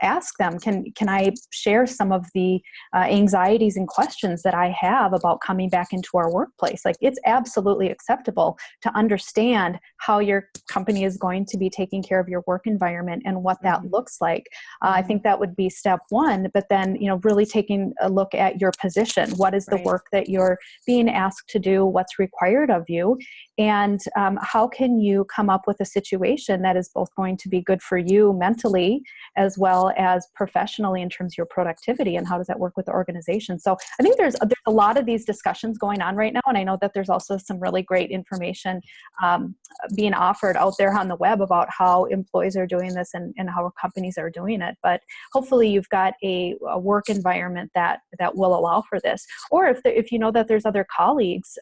ask them, can I share some of the anxieties and questions that I have about coming back into our workplace? Like, it's absolutely acceptable to understand how your company is going to be taking care of your work environment and what that looks like. I think that would be step one, but then, really taking a look at your position. What is the work that you're being asked to do? What's required of you? And how can you come up with a situation that is both going to be good for you mentally as well as professionally in terms of your productivity, and how does that work with the organization? So I think there's a lot of these discussions going on right now, and I know that there's also some really great information being offered out there on the web about how employees are doing this and how companies are doing it. But hopefully you've got a work environment that will allow for this. Or if you know that there's other colleagues,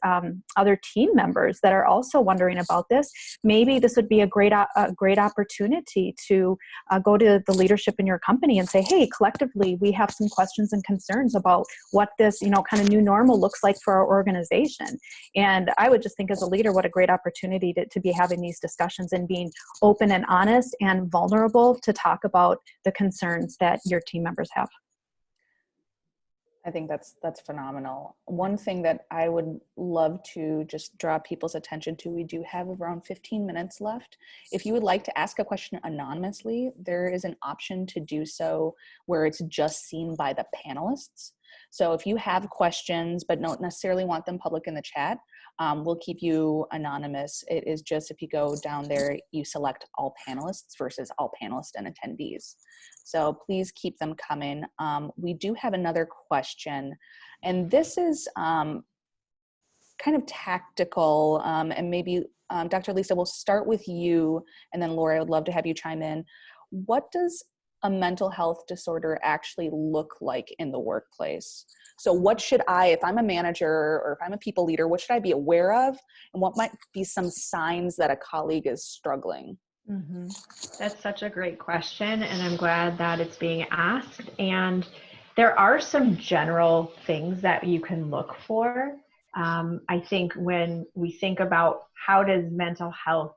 other team members that are also wondering about this, maybe this would be a great opportunity opportunity to go to the leadership in your company and say, hey, collectively, we have some questions and concerns about what this, kind of new normal looks like for our organization. And I would just think as a leader, what a great opportunity to be having these discussions and being open and honest and vulnerable to talk about the concerns that your team members have.
I think that's phenomenal. One thing that I would love to just draw people's attention to, we do have around 15 minutes left. If you would like to ask a question anonymously, there is an option to do so where it's just seen by the panelists. So if you have questions but don't necessarily want them public in the chat, we'll keep you anonymous. It is just, if you go down there, you select all panelists versus all panelists and attendees. So please keep them coming. We do have another question, and this is kind of tactical, and maybe Dr. Lisa, we'll start with you, and then Laura, I would love to have you chime in. What does a mental health disorder actually look like in the workplace? So what should I, if I'm a manager or if I'm a people leader, what should I be aware of? And what might be some signs that a colleague is struggling?
Mm-hmm. That's such a great question, and I'm glad that it's being asked. And there are some general things that you can look for. I think when we think about how does mental health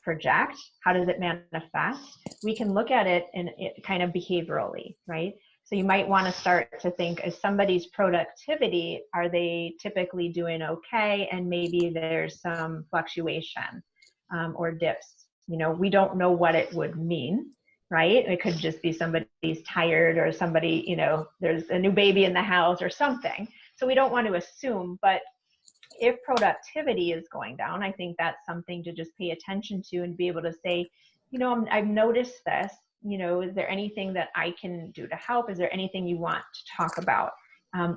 project, how does it manifest, we can look at it in it kind of behaviorally, right? So you might want to start to think, is somebody's productivity, are they typically doing okay? And maybe there's some fluctuation or dips. We don't know what it would mean, right? It could just be somebody's tired, or somebody, there's a new baby in the house or something. So we don't want to assume, but if productivity is going down, I think that's something to just pay attention to and be able to say, I've noticed this, is there anything that I can do to help? Is there anything you want to talk about?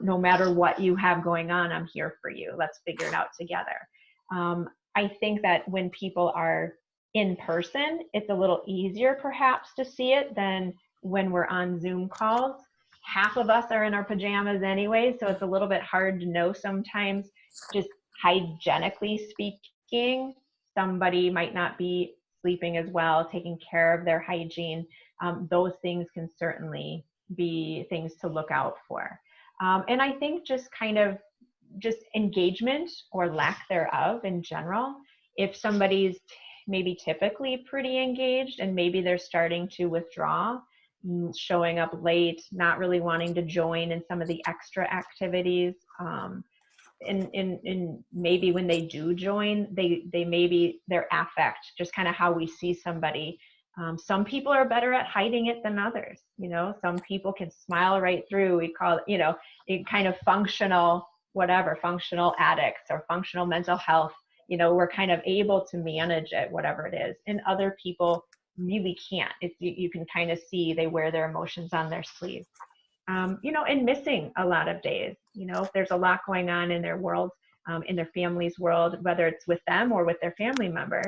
No matter what you have going on, I'm here for you. Let's figure it out together. I think that when people are in person, it's a little easier perhaps to see it than when we're on Zoom calls. Half of us are in our pajamas anyway, so it's a little bit hard to know sometimes. Just hygienically speaking, somebody might not be sleeping as well, taking care of their hygiene. Those things can certainly be things to look out for. And I think just kind of just engagement or lack thereof in general. If somebody's maybe typically pretty engaged and maybe they're starting to withdraw, showing up late, not really wanting to join in some of the extra activities, and maybe when they do join, they maybe their affect, just kind of how we see somebody. Some people are better at hiding it than others. Some people can smile right through. We call it, it kind of functional addicts or functional mental health. We're kind of able to manage it, whatever it is. And other people really can't. You can kind of see they wear their emotions on their sleeve. And missing a lot of days. If there's a lot going on in their world, in their family's world, whether it's with them or with their family member,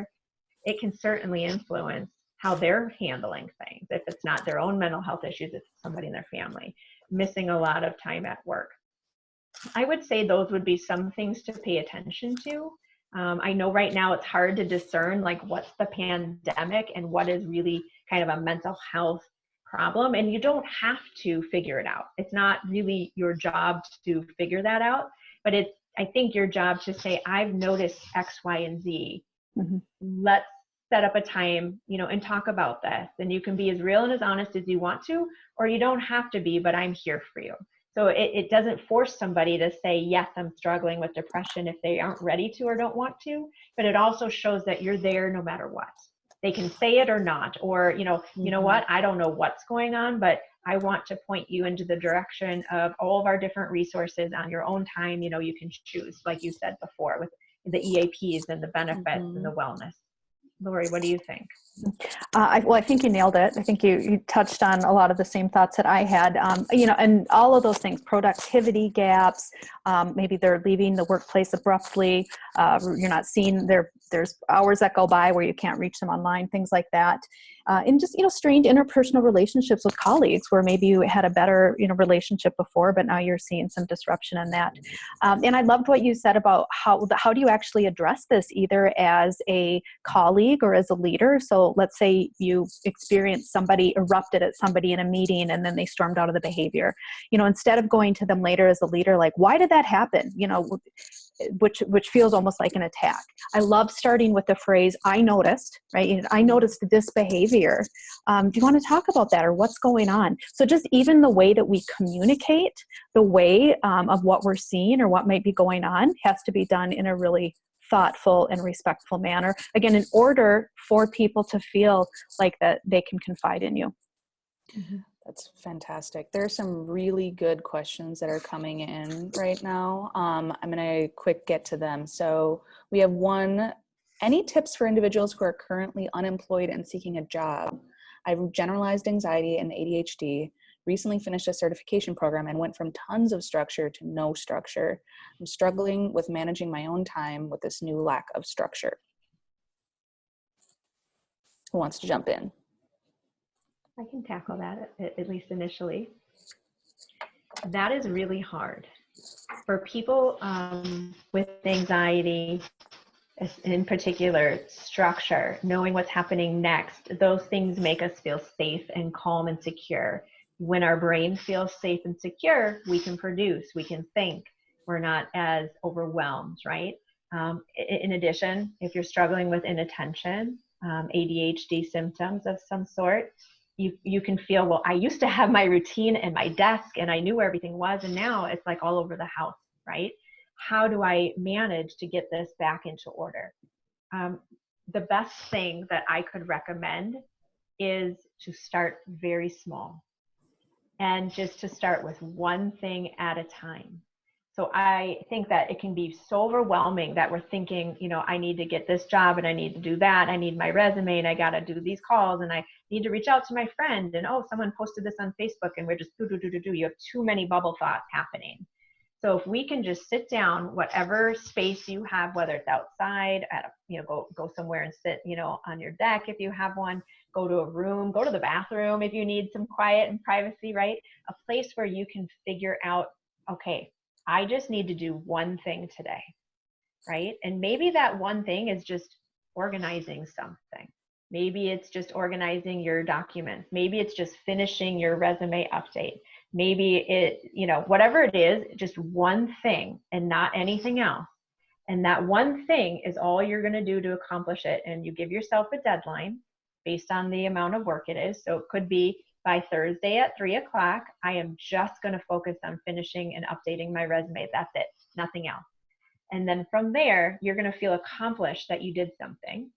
it can certainly influence how they're handling things. If it's not their own mental health issues, it's somebody in their family. Missing a lot of time at work. I would say those would be some things to pay attention to. I know right now it's hard to discern like what's the pandemic and what is really kind of a mental health problem, and you don't have to figure it out. It's not really your job to figure that out, but it's, I think, your job to say, I've noticed X, Y, and Z. Mm-hmm. Let's set up a time, and talk about this. And you can be as real and as honest as you want to, or you don't have to be, but I'm here for you. So it doesn't force somebody to say, yes, I'm struggling with depression if they aren't ready to or don't want to, but it also shows that you're there no matter what. They can say it or not, or, you know what, I don't know what's going on, but I want to point you into the direction of all of our different resources on your own time. You can choose, like you said before, with the EAPs and the benefits and the wellness. Laurie, what do you think?
I think you nailed it. I think you touched on a lot of the same thoughts that I had, and all of those things, productivity gaps, maybe they're leaving the workplace abruptly. You're not seeing there's hours that go by where you can't reach them online, things like that. and just, strained interpersonal relationships with colleagues where maybe you had a better, relationship before, but now you're seeing some disruption in that. And I loved what you said about how do you actually address this, either as a colleague or as a leader. So let's say you experienced somebody erupted at somebody in a meeting and then they stormed out of the behavior. Instead of going to them later as a leader, like, why did that happen? Which feels almost like an attack. I love starting with the phrase, I noticed, right? I noticed this behavior. Do you want to talk about that, or what's going on? So just even the way that we communicate, the way of what we're seeing or what might be going on has to be done in a really thoughtful and respectful manner. Again, in order for people to feel like that they can confide in you.
Mm-hmm. That's fantastic. There are some really good questions that are coming in right now. I'm going to quick get to them. So we have one, any tips for individuals who are currently unemployed and seeking a job? I have generalized anxiety and ADHD, recently finished a certification program and went from tons of structure to no structure. I'm struggling with managing my own time with this new lack of structure. Who wants to jump in?
I can tackle that, at least initially. That is really hard. For people with anxiety, in particular, structure, knowing what's happening next, those things make us feel safe and calm and secure. When our brain feels safe and secure, we can produce, we can think, we're not as overwhelmed, right? In addition, if you're struggling with inattention, ADHD symptoms of some sort, you can feel, well, I used to have my routine and my desk and I knew where everything was, and now it's like all over the house, right? How do I manage to get this back into order? The best thing that I could recommend is to start very small and just to start with one thing at a time. So I think that it can be so overwhelming that we're thinking, I need to get this job and I need to do that. I need my resume and I got to do these calls and I need to reach out to my friend. And someone posted this on Facebook, and we're just do. You have too many bubble thoughts happening. So if we can just sit down, whatever space you have, whether it's outside, go somewhere and sit, on your deck if you have one, go to a room, go to the bathroom if you need some quiet and privacy, right? A place where you can figure out, okay, I just need to do one thing today, right? And maybe that one thing is just organizing something. Maybe it's just organizing your documents. Maybe it's just finishing your resume update. Maybe it, whatever it is, just one thing and not anything else. And that one thing is all you're going to do to accomplish it. And you give yourself a deadline based on the amount of work it is. So it could be by Thursday at 3:00, I am just going to focus on finishing and updating my resume. That's it, nothing else. And then from there, you're going to feel accomplished that you did something.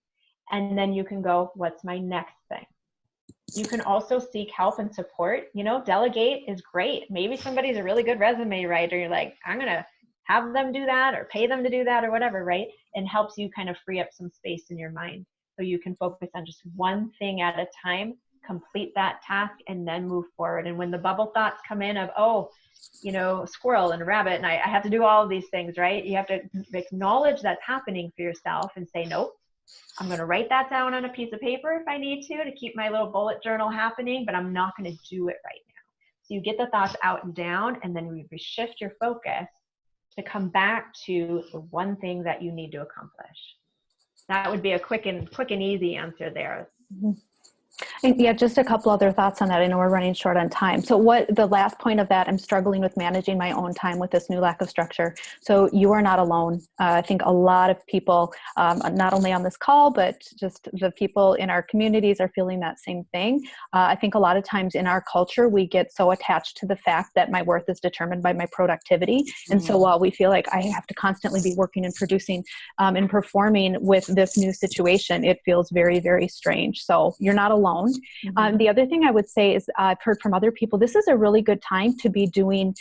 And then you can go, what's my next thing? You can also seek help and support. Delegate is great. Maybe somebody's a really good resume writer. You're like, I'm going to have them do that or pay them to do that or whatever, right? And helps you kind of free up some space in your mind so you can focus on just one thing at a time, complete that task, and then move forward. And when the bubble thoughts come in of, squirrel and rabbit, and I have to do all of these things, right? You have to acknowledge that's happening for yourself and say, nope, I'm going to write that down on a piece of paper if I need to keep my little bullet journal happening, but I'm not going to do it right now. So you get the thoughts out and down, and then we shift your focus to come back to the one thing that you need to accomplish. That would be a quick and easy answer there.
Mm-hmm. And yeah, just a couple other thoughts on that. I know we're running short on time. So the last point of that, I'm struggling with managing my own time with this new lack of structure. So you are not alone. I think a lot of people, not only on this call, but just the people in our communities are feeling that same thing. I think a lot of times in our culture, we get so attached to the fact that my worth is determined by my productivity. And so while we feel like I have to constantly be working and producing and performing with this new situation, it feels very, very strange. So you're not alone. Mm-hmm. The other thing I would say is I've heard from other people, this is a really good time to be doing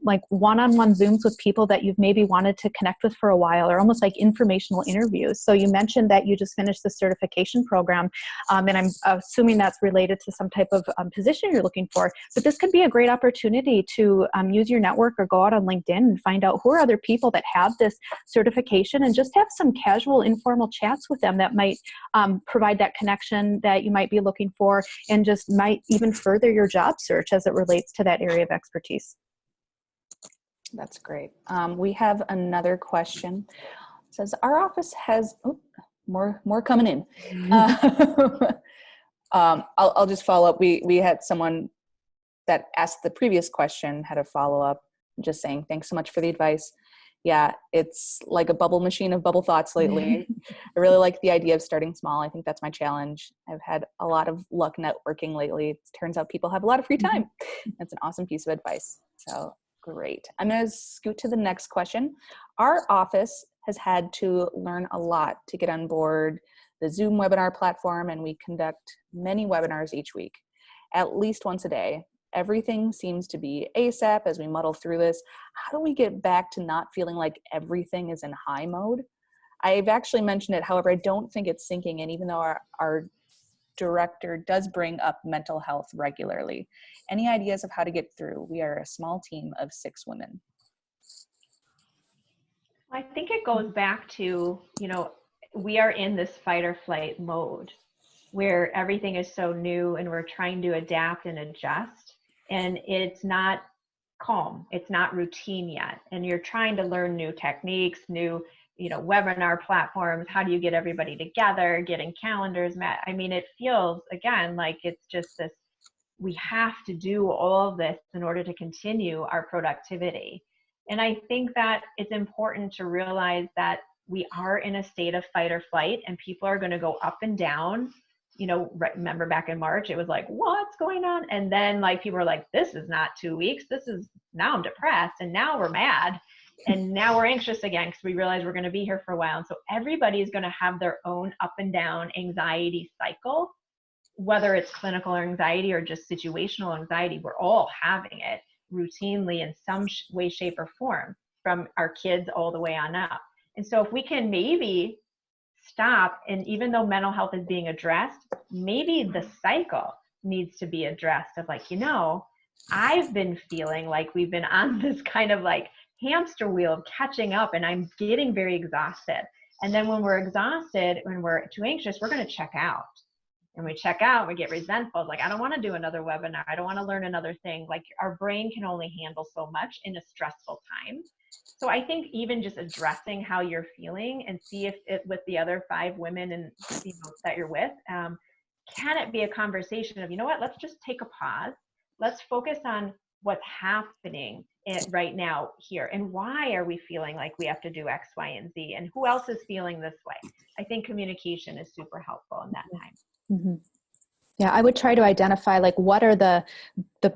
like one-on-one Zooms with people that you've maybe wanted to connect with for a while, or almost like informational interviews. So you mentioned that you just finished the certification program, and I'm assuming that's related to some type of position you're looking for. But this could be a great opportunity to use your network or go out on LinkedIn and find out who are other people that have this certification, and just have some casual, informal chats with them that might provide that connection that you might be be looking for, and just might even further your job search as it relates to that area of expertise.
That's great. We have another question. It says, our office has, more coming in. I'll just follow up. We had someone that asked the previous question had a follow-up, just saying, thanks so much for the advice. Yeah, it's like a bubble machine of bubble thoughts lately. I really like the idea of starting small. I think that's my challenge. I've had a lot of luck networking lately. It turns out people have a lot of free time. That's an awesome piece of advice. So great. I'm going to scoot to the next question. Our office has had to learn a lot to get on board the Zoom webinar platform, and we conduct many webinars each week, at least once a day. Everything seems to be ASAP as we muddle through this. How do we get back to not feeling like everything is in high mode? I've actually mentioned it, however, I don't think it's sinking in, even though our director does bring up mental health regularly. Any ideas of how to get through? We are a small team of 6 women.
I think it goes back to, we are in this fight or flight mode where everything is so new and we're trying to adapt and adjust, and it's not calm, it's not routine yet, and you're trying to learn new techniques, new webinar platforms. How do you get everybody together, getting calendars met? I mean, it feels again like it's just this, we have to do all of this in order to continue our productivity. And I think that it's important to realize that we are in a state of fight or flight, and people are going to go up and down. Remember back in March, it was like, what's going on? And then people are like, this is not 2 weeks. Now I'm depressed, and now we're mad, and now we're anxious again because we realize we're going to be here for a while. And so everybody's going to have their own up and down anxiety cycle, whether it's clinical anxiety or just situational anxiety. We're all having it routinely in some way, shape, or form, from our kids all the way on up. And so if we can maybe stop, and even though mental health is being addressed, maybe the cycle needs to be addressed of I've been feeling like we've been on this kind of hamster wheel of catching up, and I'm getting very exhausted. And then when we're exhausted, when we're too anxious, we're going to check out. And we check out, we get resentful. I don't want to do another webinar. I don't want to learn another thing. Our brain can only handle so much in a stressful time. So I think even just addressing how you're feeling, and see if it, with the other 5 women and that you're with, can it be a conversation of, let's just take a pause. Let's focus on what's happening right now here, and why are we feeling like we have to do X, Y, and Z, and who else is feeling this way. I think communication is super helpful in that time.
Mm-hmm. Yeah, I would try to identify what are the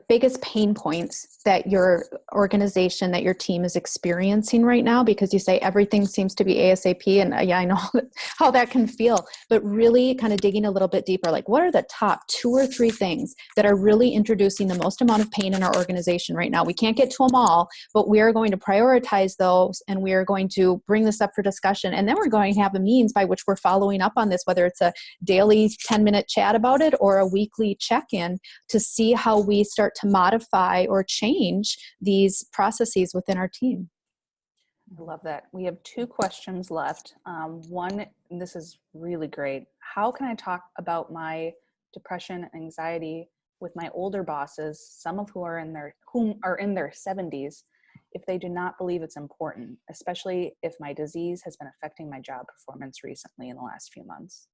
biggest pain points that your organization, that your team is experiencing right now, because you say everything seems to be ASAP, and yeah, I know how that can feel, but really kind of digging a little bit deeper, what are the top 2 or 3 things that are really introducing the most amount of pain in our organization right now? We can't get to them all, but we are going to prioritize those, and we are going to bring this up for discussion, and then we're going to have a means by which we're following up on this, whether it's a daily 10-minute chat about it or a weekly check-in, to see how we start to modify or change these processes within our team.
I love that. We have 2 questions left. One, and this is really great. How can I talk about my depression and anxiety with my older bosses, some of whom are in their 70s, if they do not believe it's important, especially if my disease has been affecting my job performance recently in the last few months?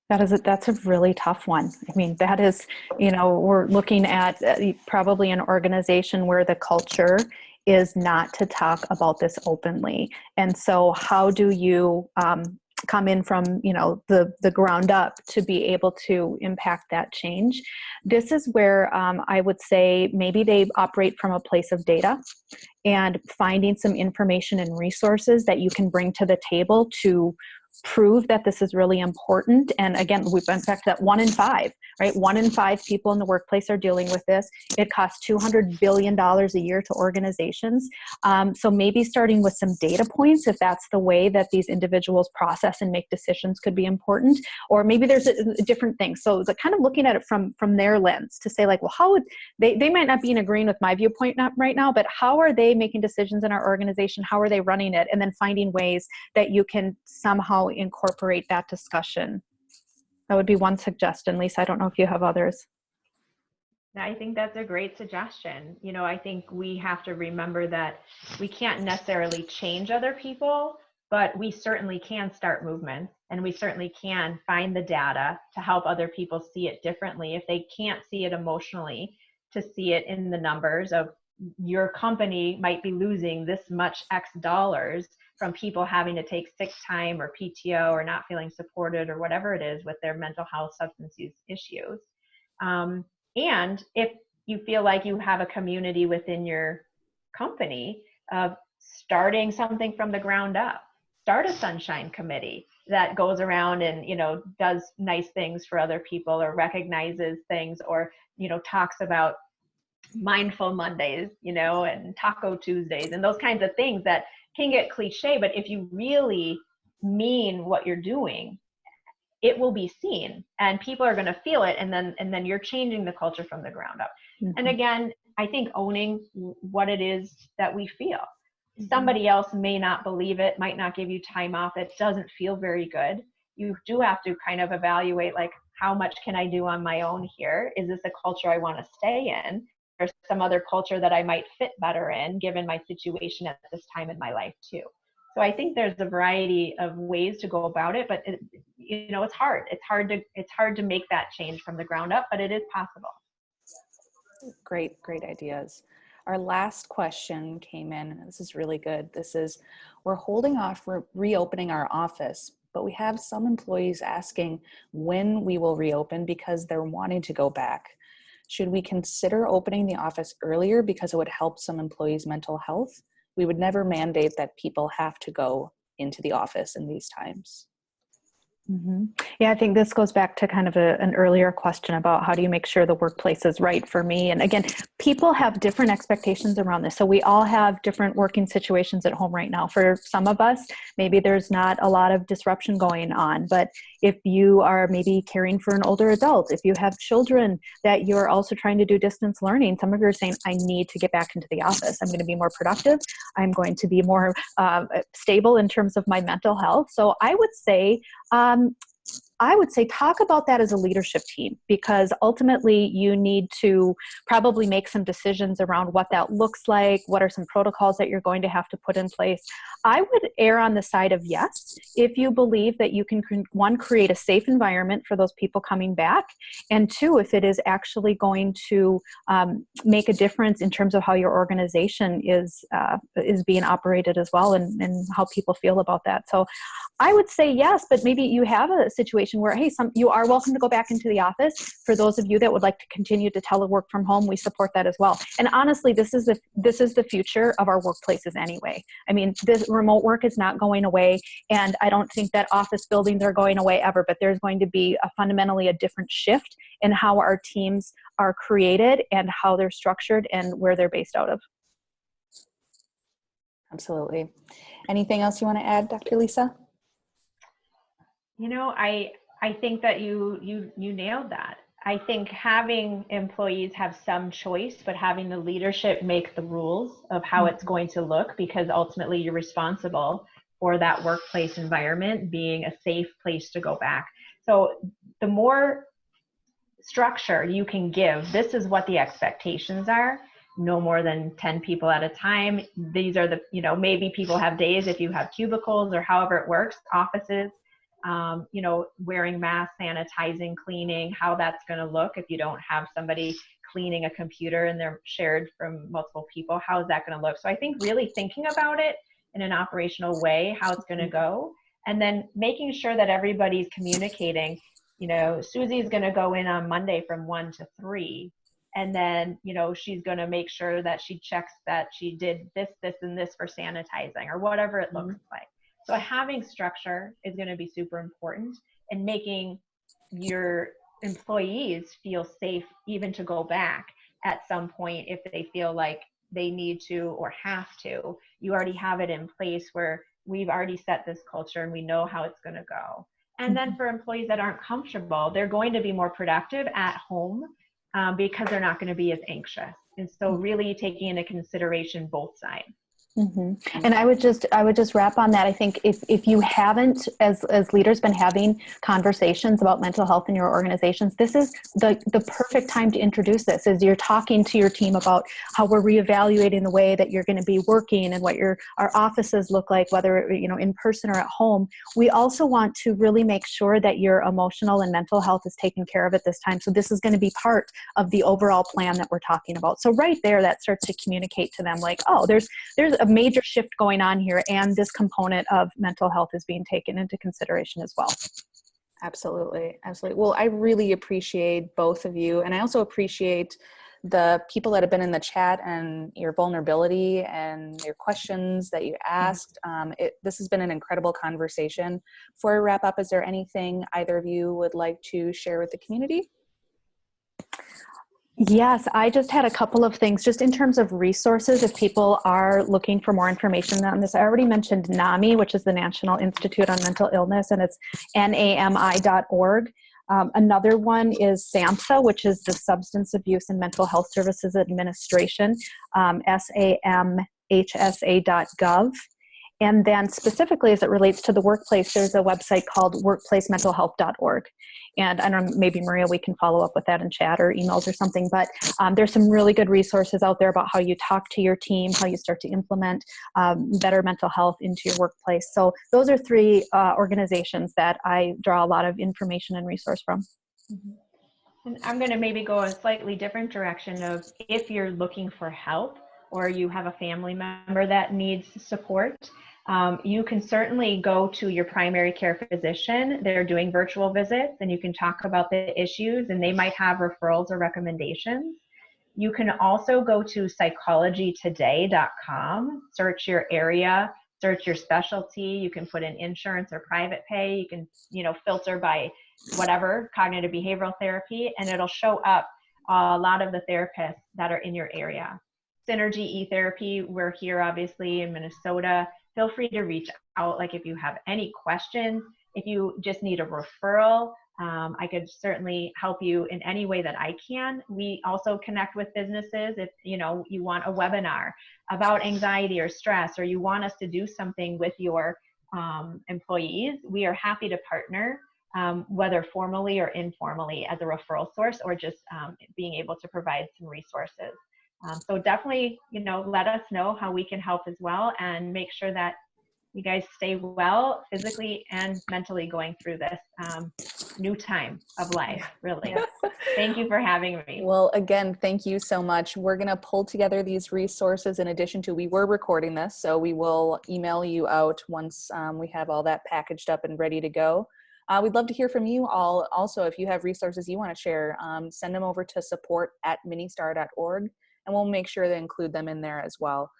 That's a really tough one. I mean, that is, we're looking at probably an organization where the culture is not to talk about this openly. And so how do you come in from, the ground up to be able to impact that change? This is where I would say maybe they operate from a place of data, and finding some information and resources that you can bring to the table to prove that this is really important. And again, we've been back to that 1 in 5, right? 1 in 5 people in the workplace are dealing with this. It costs $200 billion a year to organizations. So maybe starting with some data points, if that's the way that these individuals process and make decisions, could be important. Or maybe there's a different thing. So the kind of looking at it from their lens to say, like, well, how would they might not be in agreeing with my viewpoint right now, but how are they making decisions in our organization? How are they running it? And then finding ways that you can somehow incorporate that discussion. That would be one suggestion. Lisa, I don't know if you have others.
I think that's a great suggestion. I think we have to remember that we can't necessarily change other people, but we certainly can start movements, and we certainly can find the data to help other people see it differently. If they can't see it emotionally, to see it in the numbers of your company might be losing this much X dollars from people having to take sick time or PTO or not feeling supported or whatever it is with their mental health, substance use issues. And if you feel like you have a community within your company of starting something from the ground up, start a sunshine committee that goes around and, does nice things for other people, or recognizes things, or, talks about mindful Mondays, and Taco Tuesdays and those kinds of things that can get cliche. But if you really mean what you're doing, it will be seen and people are going to feel it. And then you're changing the culture from the ground up. Mm-hmm. And again, I think owning what it is that we feel. Mm-hmm. Somebody else may not believe it, might not give you time off. It doesn't feel very good. You do have to kind of evaluate, like, how much can I do on my own here? Is this a culture I want to stay in? Or some other culture that I might fit better in, given my situation at this time in my life too. So I think there's a variety of ways to go about it, but it's hard. It's hard to make that change from the ground up, but it is possible.
Great ideas. Our last question came in, and this is really good. This is, we're holding off reopening our office, but we have some employees asking when we will reopen because they're wanting to go back. Should we consider opening the office earlier because it would help some employees' mental health? We would never mandate that people have to go into the office in these times.
Mm-hmm. Yeah, I think this goes back to kind of an earlier question about how do you make sure the workplace is right for me. And again, people have different expectations around this. So we all have different working situations at home right now. For some of us, maybe there's not a lot of disruption going on. But if you are maybe caring for an older adult, if you have children that you're also trying to do distance learning, some of you are saying, I need to get back into the office. I'm going to be more productive. I'm going to be more stable in terms of my mental health. So I would say talk about that as a leadership team, because ultimately you need to probably make some decisions around what that looks like. What are some protocols that you're going to have to put in place? I would err on the side of yes, if you believe that you can, one, create a safe environment for those people coming back, and two, if it is actually going to make a difference in terms of how your organization is being operated as well, and how people feel about that. So I would say yes, but maybe you have a situation where, hey, you are welcome to go back into the office. For those of you that would like to continue to telework from home, we support that as well. And honestly, this is the future of our workplaces anyway. I mean, this remote work is not going away, and I don't think that office buildings are going away ever, but there's going to be fundamentally a different shift in how our teams are created and how they're structured and where they're based out of.
Absolutely. Anything else you want to add, Dr. Lisa?
I think that you nailed that. I think having employees have some choice, but having the leadership make the rules of how it's going to look, because ultimately you're responsible for that workplace environment being a safe place to go back. So the more structure you can give, this is what the expectations are. No more than 10 people at a time. These are the, maybe people have days if you have cubicles or however it works, offices. Wearing masks, sanitizing, cleaning, how that's going to look if you don't have somebody cleaning a computer and they're shared from multiple people, how is that going to look? So I think really thinking about it in an operational way, how it's going to go, and then making sure that everybody's communicating. Susie's going to go in on Monday from 1 to 3. And then, she's going to make sure that she checks that she did this, and this for sanitizing, or whatever it looks like. So having structure is going to be super important, and making your employees feel safe even to go back at some point if they feel like they need to or have to. You already have it in place where we've already set this culture and we know how it's going to go. And then for employees that aren't comfortable, they're going to be more productive at home because they're not going to be as anxious. And so really taking into consideration both sides.
And I would just wrap on that. I think if you haven't, as leaders, been having conversations about mental health in your organizations, this is the perfect time to introduce this. As you're talking to your team about how we're reevaluating the way that you're going to be working and what our offices look like, whether in person or at home. We also want to really make sure that your emotional and mental health is taken care of at this time. So this is going to be part of the overall plan that we're talking about. So right there, that starts to communicate to them like, oh, there's a major shift going on here, and this component of mental health is being taken into consideration as well.
Absolutely. Absolutely. Well, I really appreciate both of you. And I also appreciate the people that have been in the chat and your vulnerability and your questions that you asked. This has been an incredible conversation. Before I wrap up, is there anything either of you would like to share with the community?
Yes, I just had a couple of things just in terms of resources. If people are looking for more information on this, I already mentioned NAMI, which is the National Institute on Mental Illness, and it's NAMI.org. Another one is SAMHSA, which is the Substance Abuse and Mental Health Services Administration, SAMHSA.gov. And then specifically as it relates to the workplace, there's a website called workplacementalhealth.org. And I don't know, maybe Maria, we can follow up with that in chat or emails or something, but there's some really good resources out there about how you talk to your team, how you start to implement better mental health into your workplace. So those are three organizations that I draw a lot of information and resource from.
And I'm going to maybe go a slightly different direction of if you're looking for help or you have a family member that needs support, you can certainly go to your primary care physician. They're doing virtual visits and you can talk about the issues and they might have referrals or recommendations. You can also go to psychologytoday.com, search your area, search your specialty. You can put in insurance or private pay. You can, filter by whatever, cognitive behavioral therapy, and it'll show up a lot of the therapists that are in your area. Synergy e-therapy, we're here obviously in Minnesota. Feel free to reach out, like if you have any questions, if you just need a referral, I could certainly help you in any way that I can. We also connect with businesses. If you want a webinar about anxiety or stress, or you want us to do something with your employees, we are happy to partner, whether formally or informally as a referral source, or just being able to provide some resources. So definitely, let us know how we can help as well, and make sure that you guys stay well physically and mentally going through this new time of life, really. Thank you for having me.
Well, again, thank you so much. We're going to pull together these resources in addition to, we were recording this, so we will email you out once we have all that packaged up and ready to go. We'd love to hear from you all. Also, if you have resources you want to share, send them over to support@ministar.org. and we'll make sure to include them in there as well.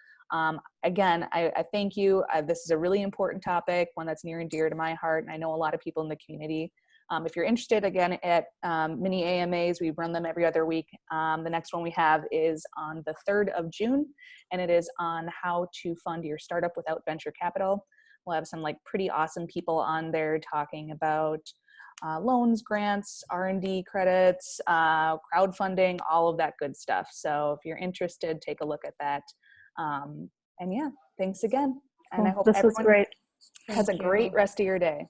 Again, I thank you. This is a really important topic, one that's near and dear to my heart, and I know a lot of people in the community. If you're interested, again, at mini AMAs, we run them every other week. The next one we have is on the 3rd of June, and it is on how to fund your startup without venture capital. We'll have some pretty awesome people on there talking about loans, grants, R&D credits, crowdfunding, all of that good stuff. So if you're interested, take a look at that. And yeah, thanks again. And I hope
this was great.
has a great rest of your day.